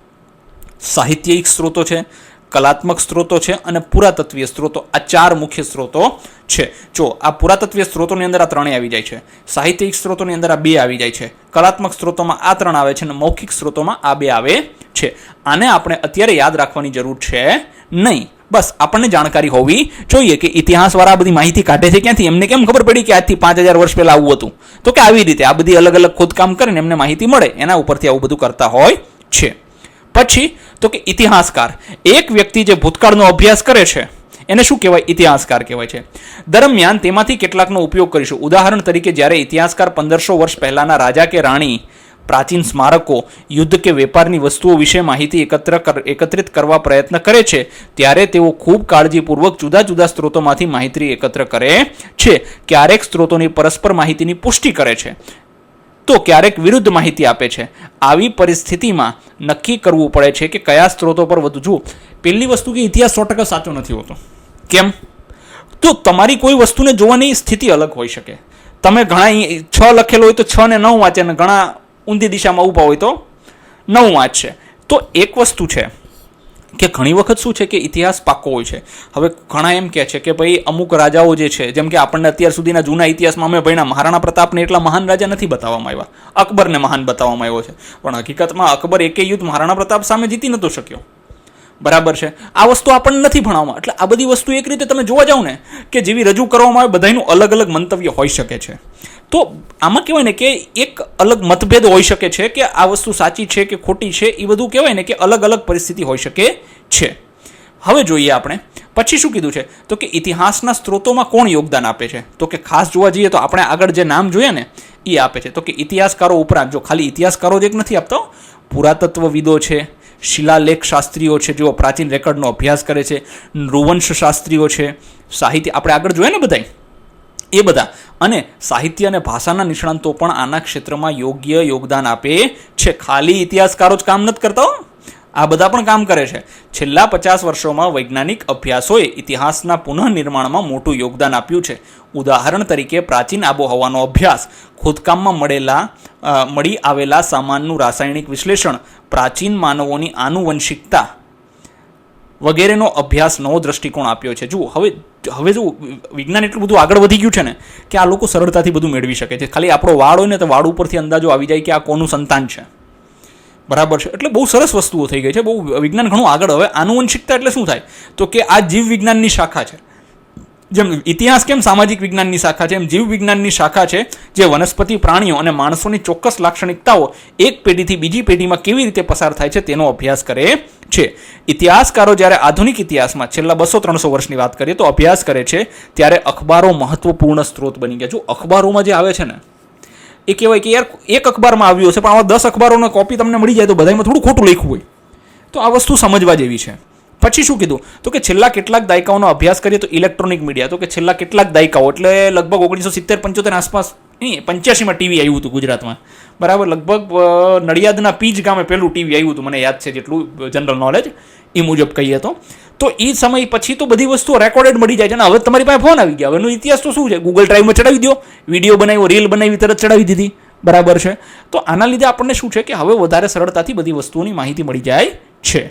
Speaker 1: સાહિત્યિક સ્ત્રોતો છે, કલાત્મક સ્ત્રોતો છે અને પુરાતત્વીય સ્ત્રોતો. આ 4 મુખ્ય સ્ત્રોતો છે. જો આ પુરાતત્વીય સ્ત્રોતોની અંદર આ 3 આવી જાય છે, સાહિત્યિક સ્ત્રોતોની અંદર આ 2 આવી જાય છે, કલાત્મક સ્ત્રોતોમાં આ 3 આવે છે અને મૌખિક સ્ત્રોતોમાં આ 2 આવે છે. આને આપણે અત્યારે યાદ રાખવાની જરૂર છે નહીં, બસ આપણને જાણકારી હોવી જોઈએ કે ઇતિહાસવાળા બધી માહિતી કાઢે છે ક્યાંથી. એમને કેમ ખબર પડી કે આજથી 5000 વર્ષ પહેલાં આવું હતું? તો કે આવી રીતે આ બધી અલગ અલગ ખોદકામ કરીને એમને માહિતી મળે, એના ઉપરથી આવું બધું કરતા હોય છે. પછી તો કે ઇતિહાસકાર, એક વ્યક્તિ જે ભૂતકાળનો અભ્યાસ કરે છે એને શું કહેવાય? ઇતિહાસકાર કહેવાય છે. દરમિયાન તેમાંથી કેટલાકનો ઉપયોગ કરીશું. ઉદાહરણ તરીકે જ્યારે ઇતિહાસકાર 1500 વર્ષ પહેલાના રાજા કે રાણી, પ્રાચીન સ્મારકો, યુદ્ધ કે વેપારની વસ્તુઓ વિશે માહિતી એકત્રિત કરવા પ્રયત્ન કરે છે ત્યારે તેઓ ખૂબ કાળજીપૂર્વક જુદા જુદા સ્ત્રોતોમાંથી માહિતી એકત્ર કરે છે. ક્યારેક સ્ત્રોતોની પરસ્પર માહિતીની પુષ્ટિ કરે છે તો ક્યારેક વિરુદ્ધ માહિતી આપે છે. આવી પરિસ્થિતિમાં નક્કી કરવું પડે છે કે કયા સ્ત્રોતો પર વધુ. જુઓ, પહેલી વસ્તુ કે ઇતિહાસ 100% સાચો નથી હોતો. કેમ તો તમારી કોઈ વસ્તુને જોવાની સ્થિતિ અલગ હોઈ શકે. તમે ઘણા 6 લખેલો હોય તો 6 ને 9 વાંચે, અને ઘણા ઊંધી દિશામાં ઊભા હોય તો 9 વાંચશે. તો એક વસ્તુ છે કે ઘણી વખત શું છે કે ઇતિહાસ પાક્કો હોય છે. હવે ઘણા એમ કહે છે કે ભાઈ અમુક રાજાઓ જે છે, જેમ કે આપણને અત્યાર સુધીના જૂના ઇતિહાસમાં અમે ભણ્યા, મહારાણા પ્રતાપને એટલા મહાન રાજા નથી બતાવવામાં આવ્યા, અકબરને મહાન બતાવવામાં આવ્યો છે. પણ હકીકતમાં અકબર એકે યુદ્ધ મહારાણા પ્રતાપ સામે જીતી નહોતો શક્યો. બરાબર છે. આ વસ્તુ આપણને નથી ભણાવવામાં. એટલે આ બધી વસ્તુ એક રીતે તમે જોવા જાઓ ને કે જેવી રજૂ કરવામાં આવે, બધાનું અલગ અલગ મંતવ્ય હોઈ શકે છે. તો આમાં કહેવાય ને કે એક અલગ મતભેદ હોઈ શકે છે કે આ વસ્તુ સાચી છે કે ખોટી છે, એ બધું કહેવાય ને કે અલગ અલગ પરિસ્થિતિ હોઈ શકે છે. હવે જોઈએ આપણે પછી શું કીધું છે, તો કે ઇતિહાસના સ્ત્રોતોમાં કોણ યોગદાન આપે છે. તો કે ખાસ જોવા જઈએ તો આપણે આગળ જે નામ જોયા ને એ આપે છે. તો કે ઇતિહાસકારો ઉપરાંત, જો ખાલી ઇતિહાસકારો જ એક નથી આપતો, પુરાતત્વવિદો છે, શિલાલેખ શાસ્ત્રીઓ છે, જેઓ પ્રાચીન રેકોર્ડનો અભ્યાસ કરે છે, નૃવંશ શાસ્ત્રીઓ છે, સાહિત્ય આપણે આગળ જોયા ને બધા એ બધા, અને સાહિત્ય અને ભાષાના નિષ્ણાંતો પણ આના ક્ષેત્રમાં યોગ્ય યોગદાન આપે છે. ખાલી ઇતિહાસકારો જ કામ નથી કરતા, આ બધા પણ કામ કરે છે. છેલ્લા 50 વર્ષોમાં વૈજ્ઞાનિક અભ્યાસોએ ઇતિહાસના પુનઃનિર્માણમાં મોટું યોગદાન આપ્યું છે. ઉદાહરણ તરીકે પ્રાચીન આબોહવાનો અભ્યાસ, ખોદકામમાં મળી આવેલા સામાનનું રાસાયણિક વિશ્લેષણ, પ્રાચીન માનવોની આનુવંશિકતા વગેરેનો અભ્યાસ નવો દ્રષ્ટિકોણ આપ્યો છે. જુઓ હવે જો વિજ્ઞાન એટલું બધું આગળ વધી ગયું છે ને કે આ લોકો સરળતાથી બધું મેળવી શકે છે. ખાલી આપણો વાળ હોય ને તો વાળ ઉપરથી અંદાજો આવી જાય કે આ કોનું સંતાન છે. બરાબર છે. એટલે બહુ સરસ વસ્તુઓ થઈ ગઈ છે, બહુ વિજ્ઞાન ઘણું આગળ. હવે આનુવંશિકતા એટલે શું થાય, તો કે આ જીવ વિજ્ઞાનની શાખા છે. જેમ ઇતિહાસ કેમ સામાજિક વિજ્ઞાનની શાખા છે, એમ જીવ વિજ્ઞાનની શાખા છે, જે વનસ્પતિ, પ્રાણીઓ અને માણસોની ચોક્કસ લાક્ષણિકતાઓ એક પેઢીથી બીજી પેઢીમાં કેવી રીતે પસાર થાય છે તેનો અભ્યાસ કરે છે. ઇતિહાસકારો જ્યારે આધુનિક ઇતિહાસમાં છેલ્લા 200-300 વર્ષની વાત કરીએ તો અભ્યાસ કરે છે, ત્યારે અખબારો મહત્વપૂર્ણ સ્ત્રોત બની ગયા. જો અખબારોમાં જે આવે છે ને એ કહેવાય કે યાર એક અખબારમાં આવ્યું હશે, પણ આવા 10 અખબારોનો કોપી તમને મળી જાય તો બધામાં થોડું ખોટું લખ્યું હોય. તો આ વસ્તુ સમજવા જેવી છે. પછી શું કીધું, તો કે છેલ્લા કેટલાક દાયકાઓનો અભ્યાસ કરીએ તો ઇલેક્ટ્રોનિક મીડિયા, તો કે છેલ્લા કેટલાક દાયકાઓ એટલે લગભગ 1970-75 આસપાસ, 85માં ટીવી આવ્યું હતું ગુજરાતમાં. બરાબર, લગભગ નડિયાદના પીજ ગામે પહેલું ટીવી આવ્યું હતું, મને યાદ છે જેટલું જનરલ નોલેજ એ મુજબ કહીએ તો એ સમય પછી તો બધી વસ્તુઓ રેકોર્ડેડ મળી જાય છે. અને હવે તમારી પાસે ફોન આવી ગયા, હવેનો ઇતિહાસ તો શું છે, ગૂગલ ડ્રાઈવમાં ચડાવી દો, વિડીયો બનાવ્યો, રીલ બનાવી, તરત ચડાવી દીધી. બરાબર છે. તો આના લીધે આપણને શું છે કે હવે વધારે સરળતાથી બધી વસ્તુઓની માહિતી મળી જાય છે.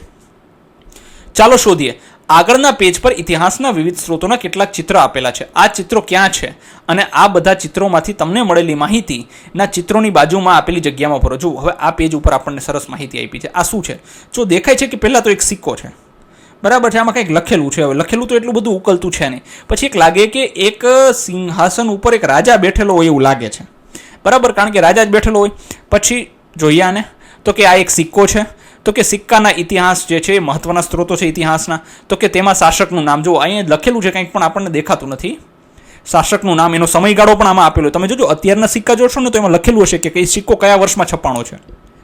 Speaker 1: ચાલો શોધીએ. આગળના પેજ પર ઇતિહાસના વિવિધ સ્ત્રોતોના કેટલાક ચિત્ર આપેલા છે. આ ચિત્રો ક્યાં છે અને આ બધા ચિત્રોમાંથી તમને મળેલી માહિતીના ચિત્રોની બાજુમાં આપેલી જગ્યામાં ભરો. જો હવે આ પેજ ઉપર આપણને સરસ માહિતી આપી છે. આ શું છે, જો દેખાય છે કે પહેલાં તો એક સિક્કો છે. બરાબર છે. આમાં કંઈક લખેલું છે. હવે લખેલું તો એટલું બધું ઉકલતું છે નહીં. પછી એક લાગે કે એક સિંહાસન ઉપર એક રાજા બેઠેલો હોય એવું લાગે છે. બરાબર, કારણ કે રાજા જ બેઠેલો હોય. પછી જોઈએ આને, તો કે આ એક સિક્કો છે. તો કે સિક્કાના ઇતિહાસ જે છે, મહત્વના સ્ત્રોતો છે ઇતિહાસના, તો કે તેમાં શાસકનું નામ, જો અહીંયા લખેલું છે, કંઈક પણ આપણને દેખાતું નથી. શાસકનું નામ, એનો સમયગાળો પણ આમાં આપેલો. તમે જોજો અત્યારના સિક્કા જોશો ને તો એમાં લખેલું હશે કે સિક્કો કયા વર્ષમાં છપાણો છે.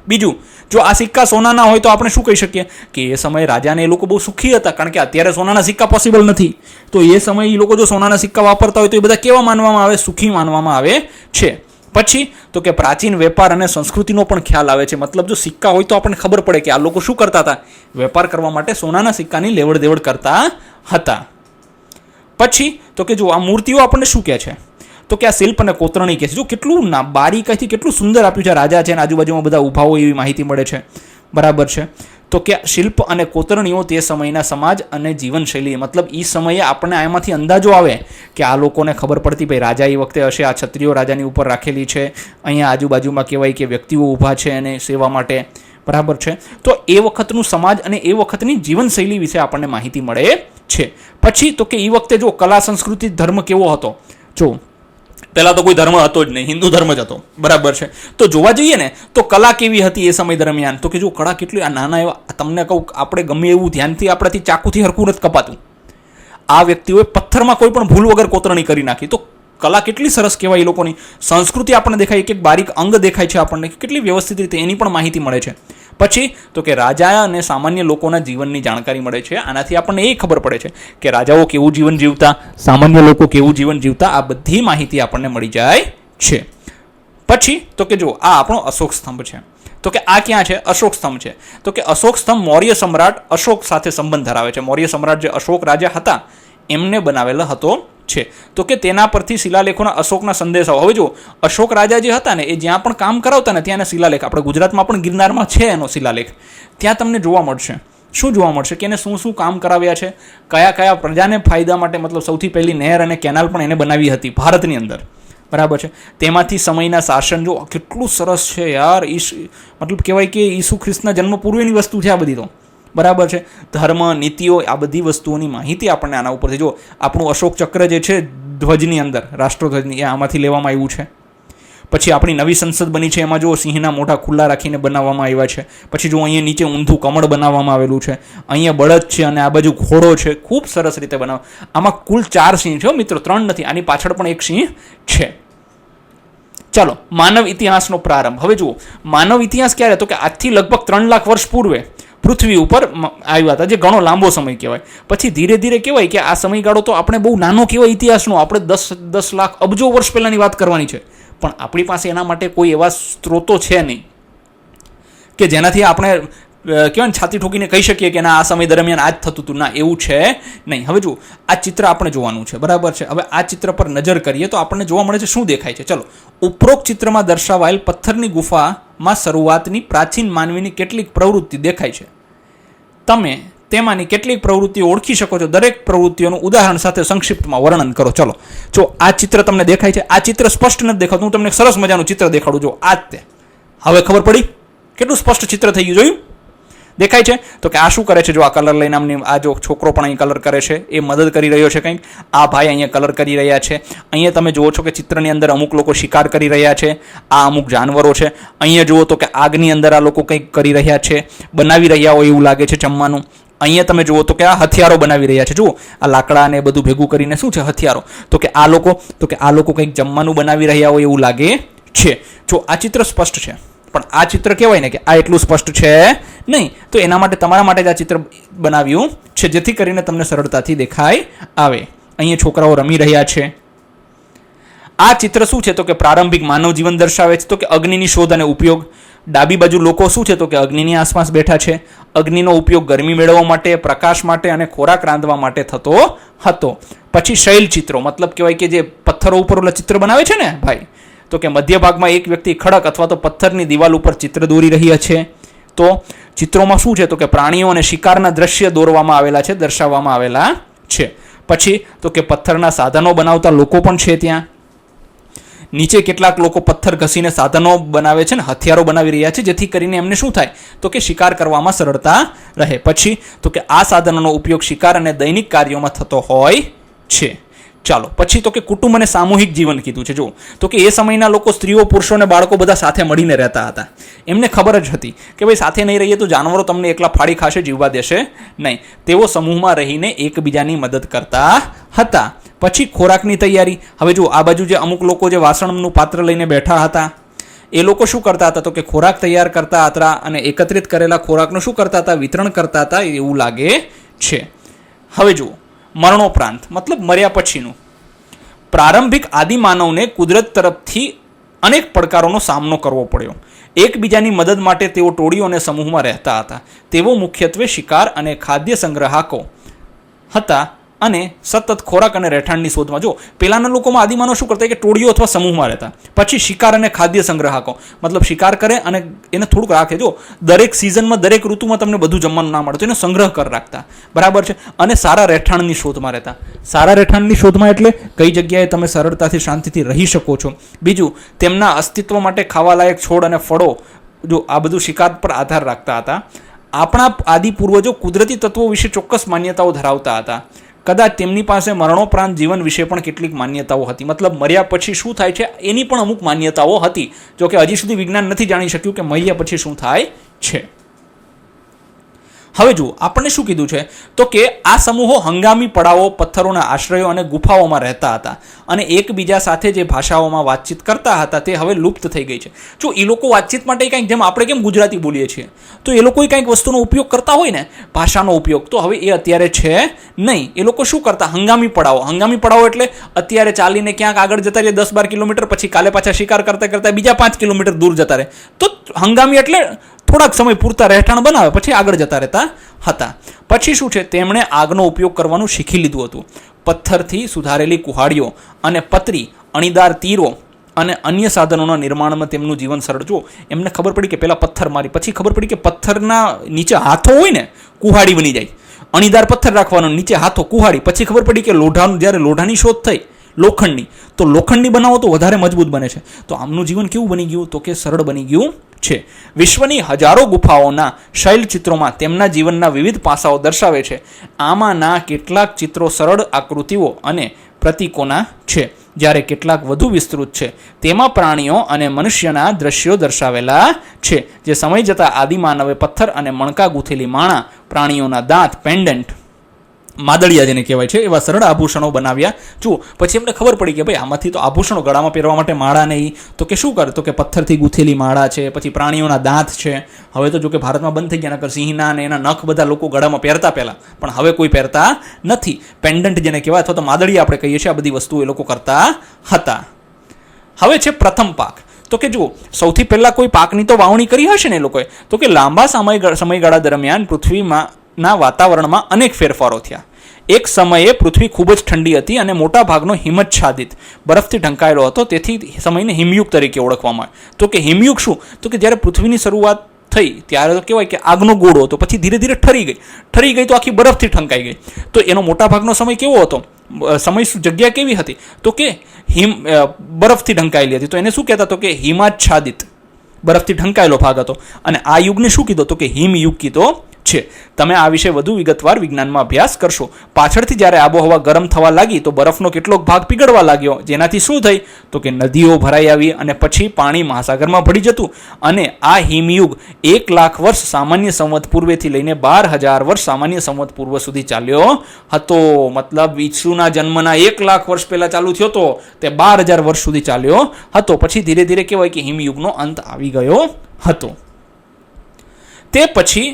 Speaker 1: બીજું, જો આ સિક્કા સોનાના હોય તો આપણે શું કહી શકીએ કે એ સમયે રાજાને એ લોકો બહુ સુખી હતા, કારણ કે અત્યારે સોનાના સિક્કા પોસિબલ નથી. તો એ સમયે એ લોકો જો સોનાના સિક્કા વાપરતા હોય તો એ બધા કેવા માનવામાં આવે, સુખી માનવામાં આવે છે. પછી તો કે પ્રાચીન વેપાર અને સંસ્કૃતિનો પણ ખ્યાલ આવે છે. મતલબ જો સિક્કા હોય તો આપણને ખબર પડે કે આ લોકો શું કરતા હતા, વેપાર કરવા માટે સોનાના સિક્કાની લેવડ દેવડ કરતા હતા. પછી તો કે જો આ મૂર્તિઓ આપણને શું કહે છે, તો કે આ શિલ્પ અને કોતરણી કહે છે. જો કેટલું બારીકાઈથી કેટલું સુંદર આપ્યું છે. રાજા છે અને આજુબાજુમાં બધા ઊભા હોય એવી માહિતી મળે છે. બરાબર છે. તો કે શિલ્પ અને કોતરણીઓ તે સમયના સમાજ અને જીવનશૈલી, મતલબ એ સમયે આપણને આમાંથી અંદાજો આવે કે આ લોકોને ખબર પડતી ભાઈ રાજા એ વખતે હશે, આ છત્રીઓ રાજાની ઉપર રાખેલી છે, અહીંયા આજુબાજુમાં કહેવાય કે વ્યક્તિઓ ઊભા છે અને સેવા માટે. બરાબર છે. તો એ વખતનું સમાજ અને એ વખતની જીવનશૈલી વિશે આપણને માહિતી મળે છે. પછી તો કે એ વખતે જો કલા, સંસ્કૃતિ, ધર્મ કેવો હતો. જો પહેલાં તો કોઈ ધર્મ હતો જ નહીં, હિન્દુ ધર્મ જ હતો. બરાબર છે. તો જોવા જઈએ ને તો કલા કેવી હતી એ સમય દરમિયાન, તો કે જો કળા કેટલી, આ નાના એવા તમને કહું, આપણે ગમે એવું ધ્યાનથી આપણાથી ચાકુથી હરખું નથી કપાતું. આ વ્યક્તિઓએ પથ્થરમાં કોઈ પણ ભૂલ વગર કોતરણી કરી નાખી. તો કલા કેટલી સરસ કહેવાય. એ લોકોની સંસ્કૃતિ આપણને દેખાય, એક બારીક અંગ દેખાય છે આપણને, કેટલી વ્યવસ્થિત રીતે એની પણ માહિતી મળે છે. પછી તો કે રાજા અને સામાન્ય લોકોના જીવનની જાણકારી મળે છે. આનાથી આપણને એ ખબર પડે છે કે રાજાઓ કેવું જીવન જીવતા, સામાન્ય લોકો કેવું જીવન જીવતા, આ બધી માહિતી આપણને મળી જાય છે. પછી તો કે જો આ આપણો અશોક સ્તંભ છે. તો કે આ ક્યાં છે, અશોક સ્તંભ છે. તો કે અશોક સ્તંભ મૌર્ય સમ્રાટ અશોક સાથે સંબંધ ધરાવે છે. મૌર્ય સમ્રાટ જે અશોક રાજા હતા એમને બનાવેલો હતો છે. તો કે તેના પરથી શિલાલેખોના અશોકના સંદેશાઓ. હવે જો અશોક રાજા જે હતા ને એ જ્યાં પણ કામ કરાવતા ને ત્યાંના શિલાલેખ, આપણે ગુજરાતમાં પણ ગિરનારમાં છે એનો શિલાલેખ, ત્યાં તમને જોવા મળશે. શું જોવા મળશે કે એને શું શું કામ કરાવ્યા છે, કયા કયા પ્રજાને ફાયદા માટે, મતલબ સૌથી પહેલી નહેર અને કેનાલ પણ એને બનાવી હતી ભારતની અંદર, બરાબર છે. તેમાંથી સમયના શાસન, જો કેટલું સરસ છે યાર. મતલબ કહેવાય કે ઈસુ ખ્રિસ્તના જન્મ પૂર્વેની વસ્તુ છે આ બધી, તો બરાબર છે. ધર્મ, નીતિઓ, આ બધી વસ્તુઓની માહિતી આપણને આના ઉપરથી, જો આપણું અશોક ચક્ર જે છે ધ્વજની અંદર, રાષ્ટ્રધ્વજની, એ આમાંથી લેવામાં આવ્યું છે. પછી આપણી નવી સંસદ બની છે, એમાં જો સિંહના મોઢા ખુલ્લા રાખીને બનાવવામાં આવ્યા છે. પછી જો અહીંયા નીચે ઊંધું કમળ બનાવવામાં આવેલું છે, અહીંયા બળદ છે અને આ બાજુ ઘોડો છે, ખૂબ સરસ રીતે બનાવ. આમાં કુલ 4 સિંહ છે મિત્રો, 3 નથી. આની પાછળ પણ એક સિંહ છે. ચાલો, માનવ ઇતિહાસનો પ્રારંભ. હવે જુઓ, માનવ ઇતિહાસ ક્યારે? તો કે આજથી લગભગ 3 લાખ વર્ષ પૂર્વે પૃથ્વી ઉપર આવ્યા હતા, જે ઘણો લાંબો સમય કહેવાય. પછી ધીરે ધીરે કહેવાય કે આ સમયગાળો તો આપણે બહુ નાનો કહેવાય ઇતિહાસનો, આપણે 10 લાખ અબજો વર્ષ પહેલાંની વાત કરવાની છે. પણ આપણી પાસે એના માટે કોઈ એવા સ્ત્રોતો છે નહીં કે જેનાથી આપણે કહેવાય ને છાતી ઠોકીને કહી શકીએ કે ના આ સમય દરમિયાન આ જ થતું હતું. ના, એવું છે નહીં. હવે જુઓ, આ ચિત્ર આપણે જોવાનું છે, બરાબર છે. હવે આ ચિત્ર પર નજર કરીએ તો આપણને જોવા મળે છે શું દેખાય છે. ચલો, ઉપરોક્ત ચિત્રમાં દર્શાવાયેલ પથ્થરની ગુફામાં શરૂઆતની પ્રાચીન માનવીની કેટલીક પ્રવૃત્તિ દેખાય છે. તમે તેમાંની કેટલીક પ્રવૃત્તિઓ ઓળખી શકો છો. દરેક પ્રવૃત્તિઓનું ઉદાહરણ સાથે સંક્ષિપ્તમાં વર્ણન કરો. ચલો, જો આ ચિત્ર તમને દેખાય છે, આ ચિત્ર સ્પષ્ટ નથી દેખાતું, હું તમને સરસ મજાનું ચિત્ર દેખાડું. જો આ જ તે, હવે ખબર પડી કેટલું સ્પષ્ટ ચિત્ર થઈ ગયું, જોયું? દેખાય છે? તો કે આ શું કરે છે? જો આ કલર લઈને આમની, આ જો છોકરો પણ અહીં કલર કરે છે, એ મદદ કરી રહ્યો છે કંઈક. આ ભાઈ અહીંયા કલર કરી રહ્યા છે. અહીંયા તમે જુઓ છો કે ચિત્રની અંદર અમુક લોકો શિકાર કરી રહ્યા છે, આ અમુક જાનવરો છે. અહીંયા જુઓ તો કે આગની અંદર આ લોકો કંઈક કરી રહ્યા છે, બનાવી રહ્યા હોય એવું લાગે છે જમવાનું. અહીંયા તમે જુઓ તો કે આ હથિયારો બનાવી રહ્યા છે. જુઓ, આ લાકડા ને બધું ભેગું કરીને શું છે? હથિયારો. તો કે આ લોકો કંઈક જમવાનું બનાવી રહ્યા હોય એવું લાગે છે. જો આ ચિત્ર સ્પષ્ટ છે, પણ આ ચિત્ર કહેવાય ને કે આ એટલું સ્પષ્ટ છે નહીં. તો એના માટે તમારા માટે જ આ ચિત્ર બનાવ્યું છે, જેથી કરીને તમને સરળતાથી દેખાય આવે. અહીંયા છોકરાઓ રમી રહ્યા છે. આ ચિત્ર શું છે? તો કે પ્રારંભિક માનવ જીવન દર્શાવે છે. તો કે અગ્નિની શોધ અને ઉપયોગ. ડાબી બાજુ લોકો શું છે? તો કે અગ્નિની આસપાસ બેઠા છે. અગ્નિનો ઉપયોગ ગરમી મેળવવા માટે, પ્રકાશ માટે અને ખોરાક રાંધવા માટે થતો હતો. પછી શૈલ ચિત્રો, મતલબ કહેવાય કે જે પથ્થરો ઉપર ઓલા ચિત્ર બનાવે છે ને ભાઈ, તો કે મધ્ય ભાગમાં એક વ્યક્તિ ખડક અથવા તો પથ્થરની દિવાલ ઉપર ચિત્ર દોરી રહ્યા છે. તો ચિત્રોમાં શું છે? તો કે પ્રાણીઓ અને શિકારના દ્રશ્ય દોરવામાં આવેલા છે, દર્શાવવામાં આવેલા છે. પછી તો કે પથ્થરના સાધનો બનાવતા લોકો પણ છે ત્યાં. નીચે કેટલાક લોકો પથ્થર ઘસીને સાધનો બનાવે છે ને હથિયારો બનાવી રહ્યા છે, જેથી કરીને એમને શું થાય? તો કે શિકાર કરવામાં સરળતા રહે. પછી તો કે આ સાધનોનો ઉપયોગ શિકાર અને દૈનિક કાર્યોમાં થતો હોય છે. ચાલો, પછી તો કે કુટુંબ અને સામૂહિક જીવન કીધું છે. જો તો કે એ સમયના લોકો, સ્ત્રીઓ, પુરુષો અને બાળકો બધા સાથે મળીને રહેતા હતા. એમને ખબર જ હતી કે ભાઈ સાથે નહીં રહીએ તો જાનવરો તમને એકલા ફાડી ખાશે, જીવવા દેશે નહીં. તેઓ સમૂહમાં રહીને એકબીજાની મદદ કરતા હતા. પછી ખોરાકની તૈયારી. હવે જો આ બાજુ જે અમુક લોકો જે વાસણનું પાત્ર લઈને બેઠા હતા, એ લોકો શું કરતા હતા? તો કે ખોરાક તૈયાર કરતા હતા અને એકત્રિત કરેલા ખોરાકનું શું કરતા હતા? વિતરણ કરતા હતા એવું લાગે છે. હવે જુઓ, મરણોપરાંત, મતલબ મર્યા પછીનું. પ્રારંભિક આદિમાનવને કુદરત તરફથી અનેક પડકારોનો સામનો કરવો પડ્યો. એકબીજાની મદદ માટે તેઓ ટોળીઓ અને સમૂહમાં રહેતા હતા. તેઓ મુખ્યત્વે શિકાર અને ખાદ્ય સંગ્રાહકો હતા અને સતત ખોરાક અને રહેઠાણની શોધમાં. જો પહેલાના લોકોમાં આદિમાનવ શું કરતા? કે ટોળીઓ અથવા સમૂહમાં રહેતા. પછી શિકાર અને ખાદ્ય સંગ્રાહકો, મતલબ શિકાર કરે અને એને થોડુંક રાખે. જો દરેક સિઝનમાં, દરેક ઋતુમાં તમને બધું જમવાનું ના મળે તો એને સંગ્રહ કરી રાખતા, બરાબર છે. અને સારા રહેઠાણની શોધમાં રહેતા. સારા રહેઠાણની શોધમાં એટલે કઈ જગ્યાએ તમે સરળતાથી શાંતિથી રહી શકો છો. બીજું, તેમના અસ્તિત્વ માટે ખાવાલાયક છોડ અને ફળો, જો આ બધું શિકાર પર આધાર રાખતા હતા. આપણા આદિ પૂર્વજો કુદરતી તત્વો વિશે ચોક્કસ માન્યતાઓ ધરાવતા હતા. કદાચ તેમની પાસે મરણોપરાંત જીવન વિશે પણ કેટલીક માન્યતાઓ હતી. મતલબ મર્યા પછી શું થાય છે એની પણ અમુક માન્યતાઓ હતી. જો કે હજી સુધી વિજ્ઞાન નથી જાણી શક્યું કે મર્યા પછી શું થાય છે. હવે જુઓ, આપણને શું કીધું છે? તો કે આ સમૂહો હંગામી પડાવો, પથ્થરોના આશ્રયો અને ગુફાઓમાં રહેતા હતા અને એકબીજા સાથે જે ભાષાઓમાં વાતચીત કરતા હતા તે હવે લુપ્ત થઈ ગઈ છે. જો એ લોકો વાતચીત માટે કંઈક, જેમ આપણે કેમ ગુજરાતી બોલીએ છીએ, તો એ લોકો કંઈક વસ્તુનો ઉપયોગ કરતા હોય ને, ભાષાનો ઉપયોગ, તો હવે એ અત્યારે છે નહીં. એ લોકો શું કરતા? હંગામી પડાવો. હંગામી પડાવો એટલે અત્યારે ચાલીને ક્યાંક આગળ જતા રહે 10-12 કિલોમીટર, પછી કાલે પાછા શિકાર કરતા કરતા બીજા 5 કિલોમીટર દૂર જતા રહે. તો હંગામી એટલે થોડાક સમય પૂરતા રહેઠાણ બનાવે પછી આગળ જતા રહેતા હતા. પછી શું છે? તેમણે આગનો ઉપયોગ કરવાનું શીખી લીધું હતું. પથ્થરથી સુધારેલી કુહાડીઓ અને પતરી, અણીદાર તીરો અને અન્ય સાધનોના નિર્માણમાં તેમનું જીવન સરળ. જો એમને ખબર પડી કે પહેલાં પથ્થર મારી, પછી ખબર પડી કે પથ્થરના નીચે હાથો હોય ને કુહાડી બની જાય. અણીદાર પથ્થર રાખવાનો, નીચે હાથો કુહાડી. પછી ખબર પડી કે જ્યારે લોઢાની શોધ થઈ લોખંડની, તો લોખંડની બનાવો તો વધારે મજબૂત બને છે. તો આમનું જીવન કેવું બની ગયું? તો કે સરળ બની ગયું છે. વિશ્વની હજારો ગુફાઓના શૈલચિત્રોમાં તેમના જીવનના વિવિધ પાસાઓ દર્શાવે છે. આમાંના કેટલાક ચિત્રો સરળ આકૃતિઓ અને પ્રતીકોના છે, જ્યારે કેટલાક વધુ વિસ્તૃત છે. તેમાં પ્રાણીઓ અને મનુષ્યના દ્રશ્યો દર્શાવેલા છે, જે સમય જતાં આદિમાનવે પથ્થર અને મણકા ગૂંથેલી માળા, પ્રાણીઓના દાંત, પેન્ડન્ટ, માદળિયા જેને કહેવાય છે, એવા સરળ આભૂષણો બનાવ્યા. જુઓ, પછી એમને ખબર પડી કે ભાઈ આમાંથી તો આભૂષણો ગળામાં પહેરવા માટે માળા નહીં, તો કે શું કરે? તો કે પથ્થરથી ગૂંથેલી માળા છે, પછી પ્રાણીઓના દાંત છે. હવે તો જો કે ભારતમાં બંધ થઈ ગયા, નકર સિંહના અને એના નખ બધા લોકો ગળામાં પહેરતા પહેલાં, પણ હવે કોઈ પહેરતા નથી. પેન્ડન્ટ જેને કહેવાય અથવા તો માદળિયા આપણે કહીએ છીએ, આ બધી વસ્તુઓ એ લોકો કરતા હતા. હવે છે પ્રથમ પાક. તો કે જુઓ, સૌથી પહેલાં કોઈ પાકની તો વાવણી કરી હશે ને એ લોકોએ. તો કે લાંબા સમયગાળા દરમિયાન પૃથ્વીના વાતાવરણમાં અનેક ફેરફારો થયા. એક સમયે પૃથ્વી ખૂબ જ ઠંડી હતી અને મોટા ભાગનો હિમચ્છાદિત બરફથી ઢંકાયેલો હતો, તેથી સમયને હિમયુગ તરીકે ઓળખવામાં આવે. તો કે હિમયુગ શું? તો કે જ્યારે પૃથ્વીની શરૂઆત થઈ ત્યારે તો કહેવાય કે આગનો ગોળો હતો, પછી ધીરે ધીરે ઠરી ગઈ તો આખી બરફથી ઠંકાઈ ગઈ. તો એનો મોટા ભાગનો સમય કેવો હતો? જગ્યા કેવી હતી? તો કે બરફથી ઢંકાયેલી હતી. તો એને શું કહેતા? તો કે હિમાચ્છાદિત, બરફથી ઢંકાયેલો ભાગ હતો. અને આ યુગને શું કીધો? તો કે હિમયુગ કીધો છે. તમે આ વિશે વધુ વિગતવાર વિજ્ઞાનમાં અભ્યાસ કરશો. પાછળથી જ્યારે આબોહવા ગરમ થવા લાગી તો બરફનો કેટલોક ભાગ પીગળવા લાગ્યો, જેનાથી શું થઈ? તો કે નદીઓ ભરાઈ આવી અને પછી પાણી મહાસાગરમાં ભળી જતું. અને આ હિમયુગ 1 લાખ વર્ષ સામાન્ય સંવત પૂર્વેથી લઈને 12,000 વર્ષ સામાન્ય સંવત પૂર્વ સુધી ચાલ્યો હતો. મતલબ ઈસુના જન્મના 1 લાખ વર્ષ પહેલા ચાલુ થયો હતો, તે 12,000 વર્ષ સુધી ચાલ્યો હતો. પછી ધીરે ધીરે કહેવાય કે હિમયુગનો અંત આવી ગયો હતો. તે પછી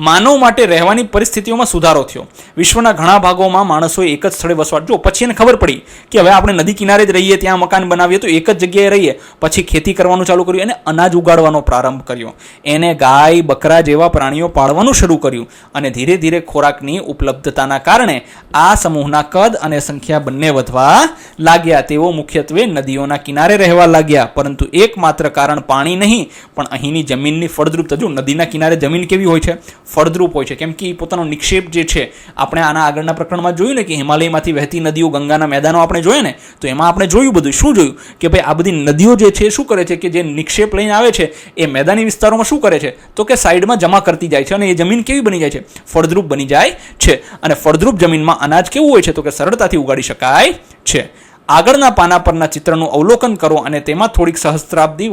Speaker 1: માનવ માટે રહેવાની પરિસ્થિતિઓમાં સુધારો થયો. વિશ્વના ઘણા ભાગોમાં માણસોએ એક જ સ્થળે વસવાટ. જો પછી એને ખબર પડી કે હવે આપણે નદી કિનારે જ રહીએ, ત્યાં મકાન બનાવીએ તો એક જ જગ્યાએ રહીએ. પછી ખેતી કરવાનું ચાલુ કર્યું અને અનાજ ઉગાડવાનો પ્રારંભ કર્યો. એને ગાય, બકરા જેવા પ્રાણીઓ પાળવાનું શરૂ કર્યું. અને ધીરે ધીરે ખોરાકની ઉપલબ્ધતાના કારણે આ સમૂહના કદ અને સંખ્યા બંને વધવા લાગ્યા. તેઓ મુખ્યત્વે નદીઓના કિનારે રહેવા લાગ્યા. પરંતુ એકમાત્ર કારણ પાણી નહીં, પણ અહીંની જમીનની ફળદ્રુપતા. જો નદીના કિનારે જમીન કેવી હોય છે? ફળદ્રુપ હોય છે. કેમ કે પોતાનો નિક્ષેપ જે છે, આપણે આના આગળના પ્રકરણમાં જોયું ને કે હિમાલયમાંથી વહેતી નદીઓ, ગંગાના મેદાનો આપણે જોયા ને, તો એમાં આપણે જોયું બધું. શું જોયું? કે ભાઈ આ બધી નદીઓ જે છે શું કરે છે? કે જે નિક્ષેપ લઈને આવે છે એ મેદાની વિસ્તારોમાં શું કરે છે? તો કે સાઈડમાં જમા કરતી જાય છે અને એ જમીન કેવી બની જાય છે? ફળદ્રુપ બની જાય છે. અને ફળદ્રુપ જમીનમાં અનાજ કેવું હોય છે? તો કે સરળતાથી ઉગાડી શકાય છે. આગળના પાના પરના ચિત્રનું અવલોકન કરો અને તેમાં થોડીક સહસ્ત્રાબ્દી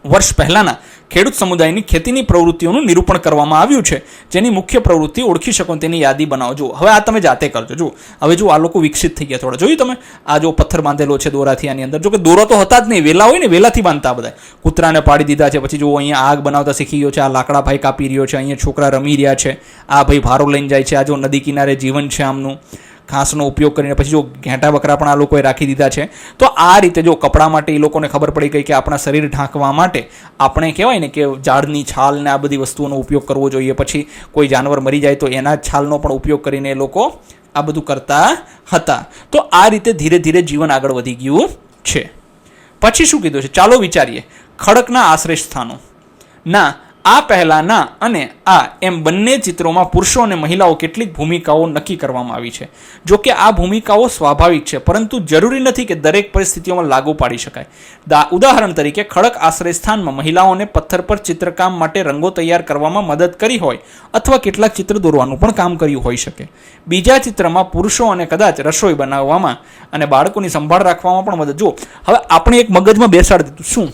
Speaker 1: વર્ષ પહેલાના ખેડૂત સમુદાયની ખેતીની પ્રવૃત્તિઓનું નિરૂપણ કરવામાં આવ્યું છે. જેની મુખ્ય પ્રવૃત્તિ ઓળખી શકો તેની યાદી બનાવો. જુઓ, હવે આ તમે જાતે કરજો. જુઓ, હવે જો આ લોકો વિકસિત થઈ ગયા થોડા. જોયું તમે? આ જો પથ્થર બાંધેલો છે દોરાથી આની અંદર. જો કે દોરો તો હતા જ નહીં, વેલા હોય ને, વેલાથી બાંધતા બધા. કૂતરાને પાડી દીધા છે. પછી જો અહીંયા આગ બનાવતા શીખી ગયો છે. આ લાકડા ભાઈ કાપી રહ્યો છે. અહીંયા છોકરા રમી રહ્યા છે. આ ભાઈ ભારો લઈને જાય છે. આ જો નદી કિનારે જીવન છે આમનું, ઘાસનો ઉપયોગ કરીને. પછી જો ઘેંટા બકરા પણ આ લોકોએ રાખી દીધા છે. તો આ રીતે જો કપડા માટે એ લોકોને ખબર પડી ગઈ કે આપણા શરીર ઢાંકવા માટે આપણે કહેવાય ને કે ઝાડની છાલ ને આ બધી વસ્તુઓનો ઉપયોગ કરવો જોઈએ. પછી કોઈ જાનવર મરી જાય તો એના છાલનો પણ ઉપયોગ કરીને એ લોકો આ બધું કરતા હતા. તો આ રીતે ધીરે ધીરે જીવન આગળ વધી ગયું છે. પછી શું કીધું છે? ચાલો વિચારીએ. ખડકના આશ્રય સ્થાનો ના આ પહેલાના અને આ એમ બંને ચિત્રોમાં પુરુષો અને મહિલાઓ કેટલીક ભૂમિકાઓ નક્કી કરવામાં આવી છે. જો કે આ ભૂમિકાઓ સ્વાભાવિક છે, પરંતુ જરૂરી નથી કે દરેક પરિસ્થિતિઓમાં લાગુ પાડી શકાય. ઉદાહરણ તરીકે ખડક આશ્રય સ્થાનમાં મહિલાઓને પથ્થર પર ચિત્રકામ માટે રંગો તૈયાર કરવામાં મદદ કરી હોય અથવા કેટલાક ચિત્ર દોરવાનું પણ કામ કર્યું હોઈ શકે. બીજા ચિત્રમાં પુરુષો અને કદાચ રસોઈ બનાવવામાં અને બાળકોની સંભાળ રાખવામાં પણ મદદ. જો હવે આપણે એક મગજમાં બેસાડી દીધું શું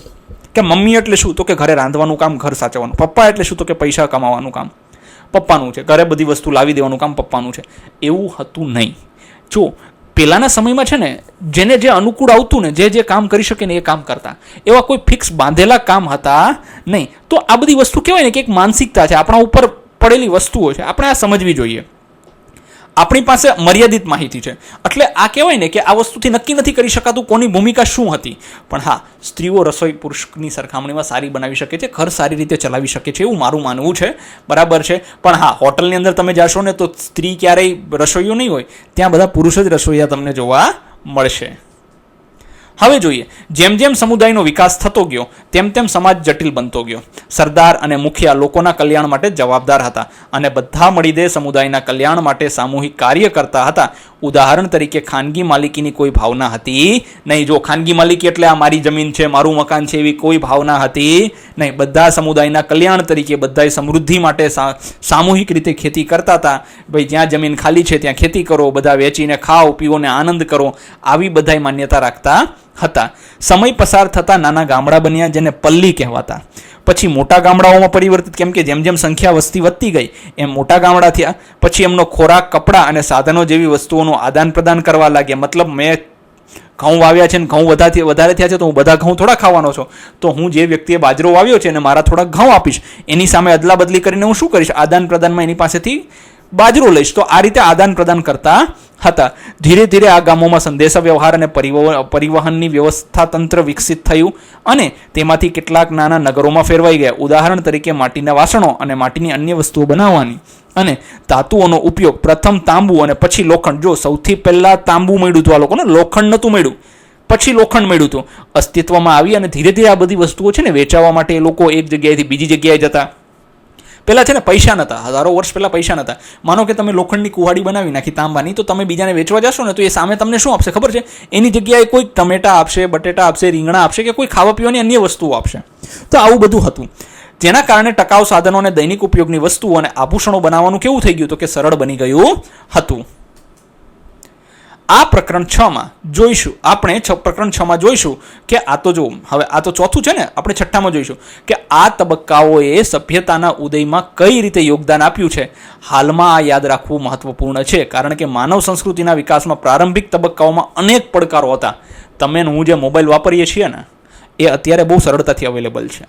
Speaker 1: કે મમ્મી એટલે શું? તો કે ઘરે રાંધવાનું કામ, ઘર સાચવવાનું. પપ્પા એટલે શું? તો કે પૈસા કમાવાનું કામ પપ્પાનું છે. ઘરે બધી વસ્તુ લાવી દેવાનું કામ પપ્પાનું છે. એવું હતું નહીં. જો પહેલાંના સમયમાં છે ને, જેને જે અનુકૂળ આવતું ને, જે કામ કરી શકે ને એ કામ કરતા. એવા કોઈ ફિક્સ બાંધેલા કામ હતા નહીં. તો આ બધી વસ્તુ કહેવાય ને કે એક માનસિકતા છે, આપણા ઉપર પડેલી વસ્તુઓ છે. આપણે આ સમજવી જોઈએ. આપણી પાસે મર્યાદિત માહિતી છે. એટલે આ કહેવાય ને કે આ વસ્તુથી નક્કી નથી કરી શકાતું કોની ભૂમિકા શું હતી. પણ હા, સ્ત્રીઓ રસોઈ પુરુષની સરખામણીમાં સારી બનાવી શકે છે, ઘર સારી રીતે ચલાવી શકે છે, એવું મારું માનવું છે. બરાબર છે. પણ હા, હોટલની અંદર તમે જાશો ને તો સ્ત્રી ક્યારેય રસોઈયો નહીં હોય, ત્યાં બધા પુરુષ જ રસોઈયા તમને જોવા મળશે. હવે જોઈએ, જેમ જેમ સમુદાયનો વિકાસ થતો ગયો તેમ તેમ સમાજ જટિલ બનતો ગયો. સરદાર અને મુખિયા લોકોના કલ્યાણ માટે જવાબદાર હતા અને બધા મળીને સમુદાયના કલ્યાણ માટે સામૂહિક કાર્ય કરતા હતા. ઉદાહરણ તરીકે ખાનગી માલિકીની કોઈ ભાવના હતી નહીં. જો ખાનગી માલિકી એટલે આ મારી જમીન છે, મારું મકાન છે, એવી કોઈ ભાવના હતી નહીં. બધા સમુદાયના કલ્યાણ તરીકે, બધાએ સમૃદ્ધિ માટે સામૂહિક રીતે ખેતી કરતા હતા. ભાઈ, જ્યાં જમીન ખાલી છે ત્યાં ખેતી કરો, બધા વેચીને ખાઓ, પીવો ને આનંદ કરો, આવી બધાય માન્યતા રાખતા હતા. સમય પસાર થતા નાના ગામડા બન્યા, જેને પલ્લી કહેવાતા. પછી મોટા ગામડાઓમાં પરિવર્તિત, કેમ કે જેમ જેમ સંખ્યા વસ્તી વધતી ગઈ એમ મોટા ગામડા થયા. પછી એમનો ખોરાક, કપડાં અને સાધનો જેવી વસ્તુઓનું આદાન પ્રદાન કરવા લાગ્યા. મતલબ, મેં ઘઉં વાવ્યા છે ને ઘઉં વધારે થયા છે તો હું બધા ઘઉં થોડા ખાવાનો છું. તો હું જે વ્યક્તિએ બાજરો વાવ્યો છે અને મારા થોડાક ઘઉં આપીશ, એની સામે અદલા બદલી કરીને હું શું કરીશ? આદાન પ્રદાનમાં એની પાસેથી બાજરો લઈશ. તો આ રીતે આદાન પ્રદાન કરતા હતા. ધીરે ધીરે આ ગામોમાં સંદેશા વ્યવહાર અને પરિવહનની વ્યવસ્થા તંત્ર વિકસિત થયું અને તેમાંથી કેટલાક નાના નગરોમાં ફેરવાઈ ગયા. ઉદાહરણ તરીકે માટીના વાસણો અને માટીની અન્ય વસ્તુઓ બનાવવાની અને ધાતુઓનો ઉપયોગ. પ્રથમ તાંબુ અને પછી લોખંડ. જો સૌથી પહેલા તાંબુ મળ્યું હતું આ લોકોને, લોખંડ નહોતું મળ્યું, પછી લોખંડ મળ્યું હતું, અસ્તિત્વમાં આવી. અને ધીરે ધીરે આ બધી વસ્તુઓ છે ને વેચાવા માટે એ લોકો એક જગ્યાએથી બીજી જગ્યાએ જતા. પહેલાં છે ને પૈસા નહોતા, હજારો વર્ષ પહેલાં પૈસા નહોતા. માનો કે તમે લોખંડની કુહાડી બનાવી નાખી તાંબાની, તો તમે બીજાને વેચવા જશો ને તો એ સામે તમને શું આપશે ખબર છે? એની જગ્યાએ કોઈ ટમેટા આપશે, બટેટા આપશે, રીંગણા આપશે કે કોઈ ખાવા પીવાની અન્ય વસ્તુઓ આપશે. તો આવું બધું હતું, જેના કારણે ટકાઉ સાધનો અને દૈનિક ઉપયોગની વસ્તુઓ અને આભૂષણો બનાવવાનું કેવું થઈ ગયું? તો કે સરળ બની ગયું હતું. આ પ્રકરણ 6માં જોઈશું આપણે. પ્રકરણ 6માં જોઈશું કે આ તો જો હવે આ તો ચોથું છે ને, આપણે છઠ્ઠામાં જોઈશું કે આ તબક્કાઓએ સભ્યતાના ઉદયમાં કઈ રીતે યોગદાન આપ્યું છે. હાલમાં આ યાદ રાખવું મહત્વપૂર્ણ છે, કારણ કે માનવ સંસ્કૃતિના વિકાસમાં પ્રારંભિક તબક્કાઓમાં અનેક પડકારો હતા. તમે હું જે મોબાઈલ વાપરીએ છીએ ને એ અત્યારે બહુ સરળતાથી અવેલેબલ છે.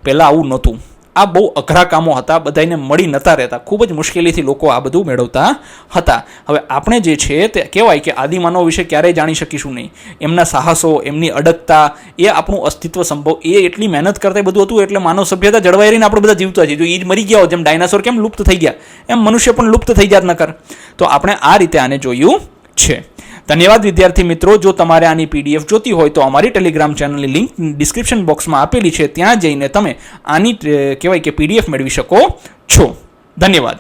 Speaker 1: પહેલાં આવું નહોતું. આ બહુ અઘરા કામો હતા, બધાને મળી નહોતા રહેતા, ખૂબ જ મુશ્કેલીથી લોકો આ બધું મેળવતા હતા. હવે આપણે જે છે તે કહેવાય કે આદિમાનવ વિશે ક્યારેય જાણી શકીશું નહીં. એમના સાહસો, એમની અડગતા, એ આપણું અસ્તિત્વ સંભવ, એ એટલી મહેનત કરતા બધું હતું એટલે માનવ સભ્યતા જળવાઈ રહીને આપણે બધા જીવતા છીએ. જો એ જ મરી ગયા હોય, જેમ ડાયનાસોર કેમ લુપ્ત થઈ ગયા, એમ મનુષ્ય પણ લુપ્ત થઈ જાત નકર. તો આપણે આ રીતે આને જોયું છે. ધન્યવાદ વિદ્યાર્થી મિત્રો. જો તમારે આની PDF જોતી હોય તો અમારી ટેલિગ્રામ ચેનલની લિંક ડિસ્ક્રિપ્શન બોક્સમાં આપેલી છે, ત્યાં જઈને તમે આની કહેવાય કે PDF મેળવી શકો છો. ધન્યવાદ.